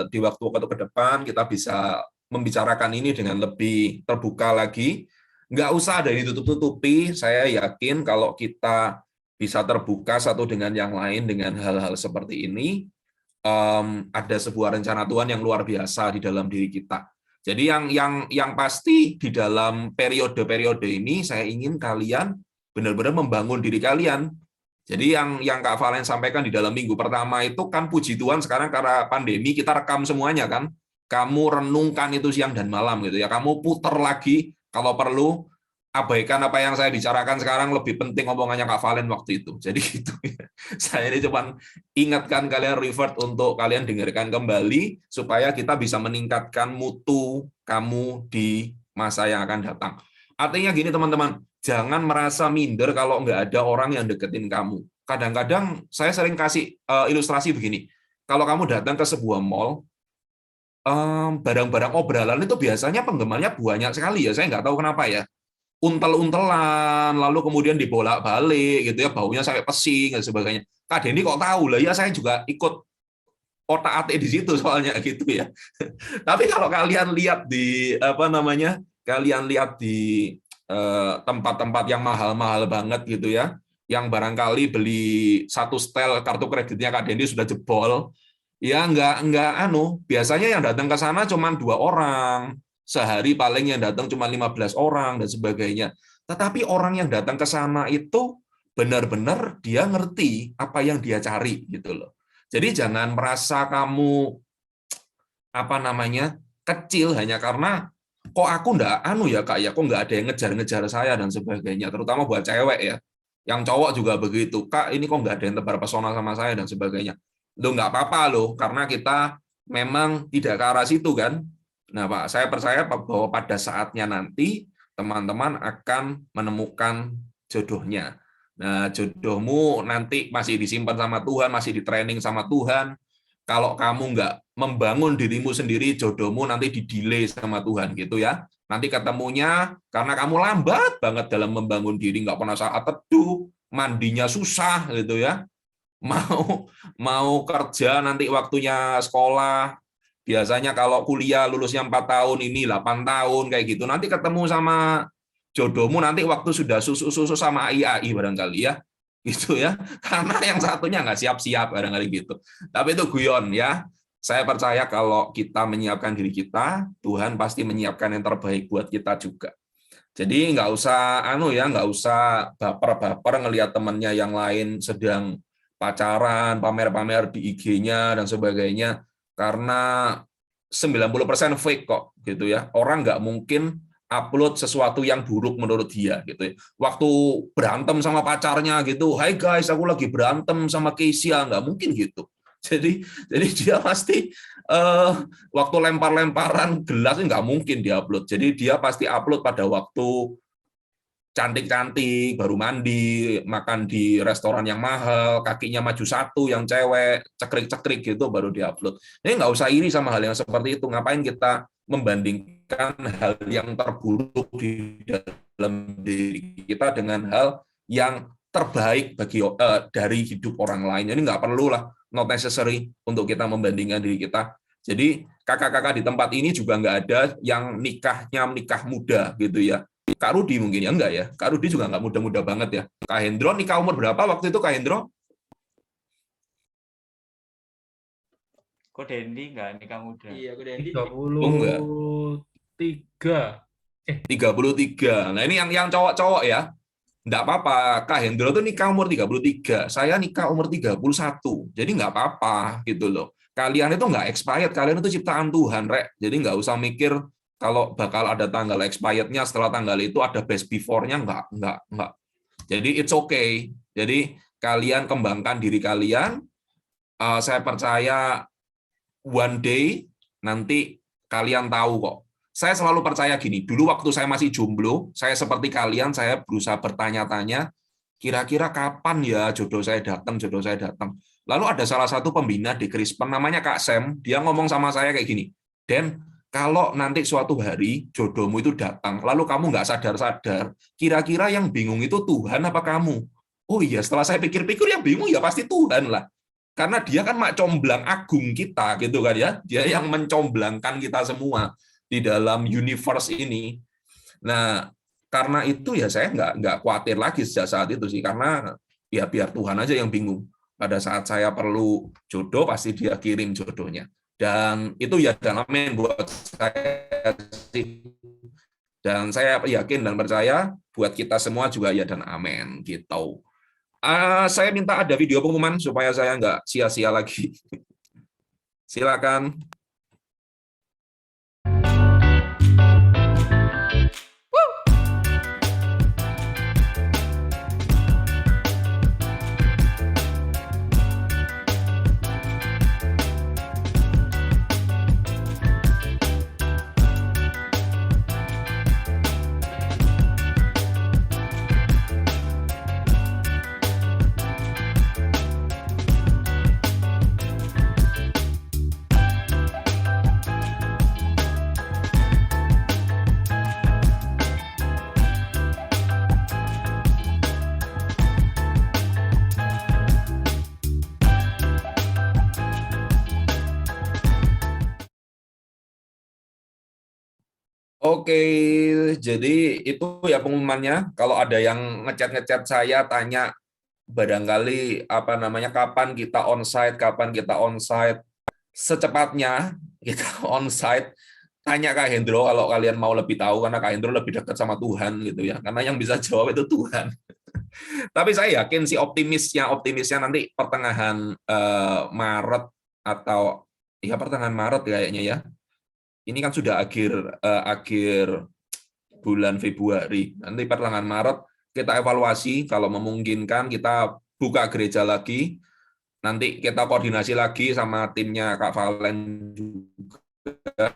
di waktu ke depan kita bisa membicarakan ini dengan lebih terbuka lagi. Nggak usah ada ditutup-tutupi, saya yakin kalau kita bisa terbuka satu dengan yang lain dengan hal-hal seperti ini, ada sebuah rencana Tuhan yang luar biasa di dalam diri kita. Jadi yang pasti di dalam periode-periode ini saya ingin kalian benar-benar membangun diri kalian. Jadi yang Kak Valen sampaikan di dalam minggu pertama itu kan puji Tuhan sekarang karena pandemi kita rekam semuanya kan. Kamu renungkan itu siang dan malam gitu ya. Kamu putar lagi kalau perlu, abaikan apa yang saya bicarakan sekarang, lebih penting omongannya Kak Valen waktu itu. Jadi gitu ya. Saya ini cuma ingatkan kalian, revert untuk kalian dengarkan kembali supaya kita bisa meningkatkan mutu kamu di masa yang akan datang. Artinya gini teman-teman, jangan merasa minder kalau nggak ada orang yang deketin kamu. Kadang-kadang saya sering kasih ilustrasi begini. Kalau kamu datang ke sebuah mall, barang-barang obrolan itu biasanya penggemarnya banyak sekali ya. Saya nggak tahu kenapa ya. Untel-untelan, lalu kemudian dibolak-balik gitu ya, baunya sampai pesing dan sebagainya. Kak Denny kok tahu lah, ya saya juga ikut otak-atik di situ soalnya gitu ya. Tapi kalau kalian lihat di kalian lihat di tempat-tempat yang mahal-mahal banget gitu ya, yang barangkali beli satu setel kartu kreditnya Kak Denny sudah jebol, ya nggak biasanya yang datang ke sana cuma 2 orang. Sehari paling yang datang cuma 15 orang dan sebagainya. Tetapi orang yang datang ke sana itu benar-benar dia ngerti apa yang dia cari gitu loh. Jadi jangan merasa kamu kecil hanya karena kok aku nggak ya Kak ya, kok nggak ada yang ngejar-ngejar saya dan sebagainya. Terutama buat cewek ya. Yang cowok juga begitu. Kak ini kok nggak ada yang tebar pesona sama saya dan sebagainya. Loh nggak apa-apa loh, karena kita memang tidak ke arah situ kan. Nah, Pak, saya percaya bahwa pada saatnya nanti teman-teman akan menemukan jodohnya. Nah, jodohmu nanti masih disimpan sama Tuhan, masih di-training sama Tuhan. Kalau kamu nggak membangun dirimu sendiri, jodohmu nanti di-delay sama Tuhan gitu ya. Nanti ketemunya karena kamu lambat banget dalam membangun diri, nggak pernah saat teduh, mandinya susah gitu ya. Mau kerja nanti waktunya sekolah. Biasanya kalau kuliah lulusnya 4 tahun, ini 8 tahun, kayak gitu. Nanti ketemu sama jodohmu nanti waktu sudah susu-susu sama AI barangkali ya. Gitu ya. Karena yang satunya nggak siap-siap barangkali gitu. Tapi itu guyon ya. Saya percaya kalau kita menyiapkan diri kita, Tuhan pasti menyiapkan yang terbaik buat kita juga. Jadi nggak usah nggak usah baper-baper ngelihat temannya yang lain sedang pacaran, pamer-pamer di IG-nya dan sebagainya. Karena 90% fake kok gitu ya. Orang nggak mungkin upload sesuatu yang buruk menurut dia gitu ya. Waktu berantem sama pacarnya gitu, "Hai guys, aku lagi berantem sama Keisha," nggak mungkin gitu. Jadi dia pasti waktu lempar-lemparan gelas nggak mungkin diupload. Jadi dia pasti upload pada waktu cantik-cantik, baru mandi, makan di restoran yang mahal, kakinya maju satu, yang cewek, cekrik-cekrik gitu, baru diupload. Ini nggak usah iri sama hal yang seperti itu. Ngapain kita membandingkan hal yang terburuk di dalam diri kita dengan hal yang terbaik dari hidup orang lain. Ini nggak perlu lah, not necessary untuk kita membandingkan diri kita. Jadi kakak-kakak di tempat ini juga nggak ada yang nikahnya nikah muda gitu ya. Kak Rudi mungkin ya, enggak ya. Kak Rudi juga nggak muda-muda banget ya. Kak Hendro nikah umur berapa waktu itu Kak Hendro? Kok Dendi nggak nikah muda? Iya, kok Dendi 33. 33. Nah ini yang cowok-cowok ya. Nggak apa-apa. Kak Hendro tuh nikah umur 33. Saya nikah umur 31. Jadi nggak apa-apa gitu loh. Kalian itu nggak expired. Kalian itu ciptaan Tuhan, Rek. Jadi nggak usah mikir kalau bakal ada tanggal expirednya setelah tanggal itu ada best before-nya, enggak. Jadi it's okay. Jadi kalian kembangkan diri kalian. Saya percaya one day nanti kalian tahu kok. Saya selalu percaya gini, dulu waktu saya masih jomblo, saya seperti kalian, saya berusaha bertanya-tanya, kira-kira kapan ya jodoh saya datang. Lalu ada salah satu pembina di Krispen, namanya Kak Sam, dia ngomong sama saya kayak gini, "Den, kalau nanti suatu hari jodohmu itu datang, lalu kamu nggak sadar-sadar, kira-kira yang bingung itu Tuhan apa kamu?" Oh iya, setelah saya pikir-pikir yang bingung ya pasti Tuhan lah. Karena dia kan mak comblang agung kita gitu kan ya. Dia yang mencomblangkan kita semua. di dalam universe ini. Nah, karena itu ya saya nggak khawatir lagi sejak saat itu sih, karena ya biar Tuhan aja yang bingung. Pada saat saya perlu jodoh, pasti dia kirim jodohnya. Dan itu ya dan amin buat saya sih. Dan saya yakin dan percaya buat kita semua juga ya dan amin gitu. Saya minta ada video pengumuman supaya saya nggak sia-sia lagi. Silakan. Oke, jadi itu ya pengumumannya. Kalau ada yang ngechat saya, tanya barangkali apa namanya kapan kita onsite, secepatnya kita onsite. Tanya Kak Hendro kalau kalian mau lebih tahu, karena Kak Hendro lebih dekat sama Tuhan gitu ya. Karena yang bisa jawab itu Tuhan. Tapi saya yakin sih optimisnya nanti pertengahan Maret atau ya pertengahan Maret kayaknya ya. Ini kan sudah akhir bulan Februari. Nanti pertengahan Maret kita evaluasi, kalau memungkinkan kita buka gereja lagi. Nanti kita koordinasi lagi sama timnya Kak Valen juga.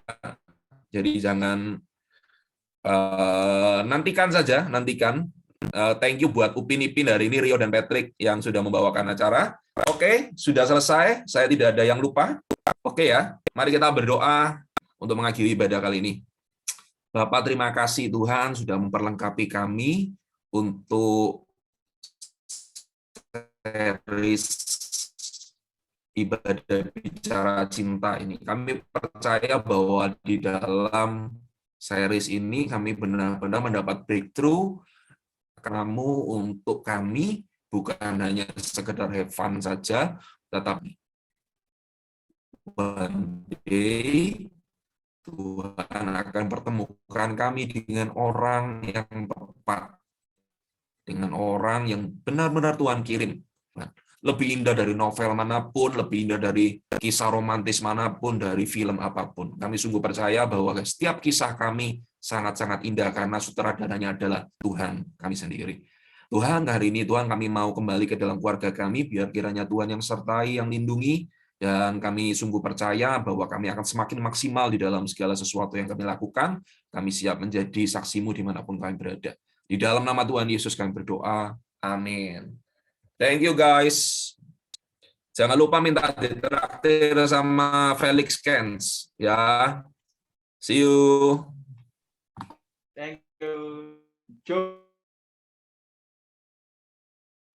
Jadi jangan nantikan. Thank you buat Upin Ipin hari ini, Rio dan Patrick yang sudah membawakan acara. Oke, sudah selesai. Saya tidak ada yang lupa. Oke ya, mari kita berdoa untuk mengakhiri ibadah kali ini. Bapak, terima kasih Tuhan sudah memperlengkapi kami untuk series ibadah bicara cinta ini. Kami percaya bahwa di dalam series ini kami benar-benar mendapat breakthrough kamu untuk kami, bukan hanya sekedar have fun saja, tetapi one day Tuhan akan pertemukan kami dengan orang yang tepat, dengan orang yang benar-benar Tuhan kirim. Lebih indah dari novel manapun, lebih indah dari kisah romantis manapun, dari film apapun. Kami sungguh percaya bahwa setiap kisah kami sangat-sangat indah karena sutradaranya adalah Tuhan kami sendiri. Tuhan, hari ini Tuhan kami mau kembali ke dalam keluarga kami, biar kiranya Tuhan yang sertai, yang lindungi, dan kami sungguh percaya bahwa kami akan semakin maksimal di dalam segala sesuatu yang kami lakukan. Kami siap menjadi saksimu dimanapun kami berada. Di dalam nama Tuhan Yesus kami berdoa. Amin. Thank you guys. Jangan lupa minta ditraktir sama Felix Kens. Ya. See you. Thank you.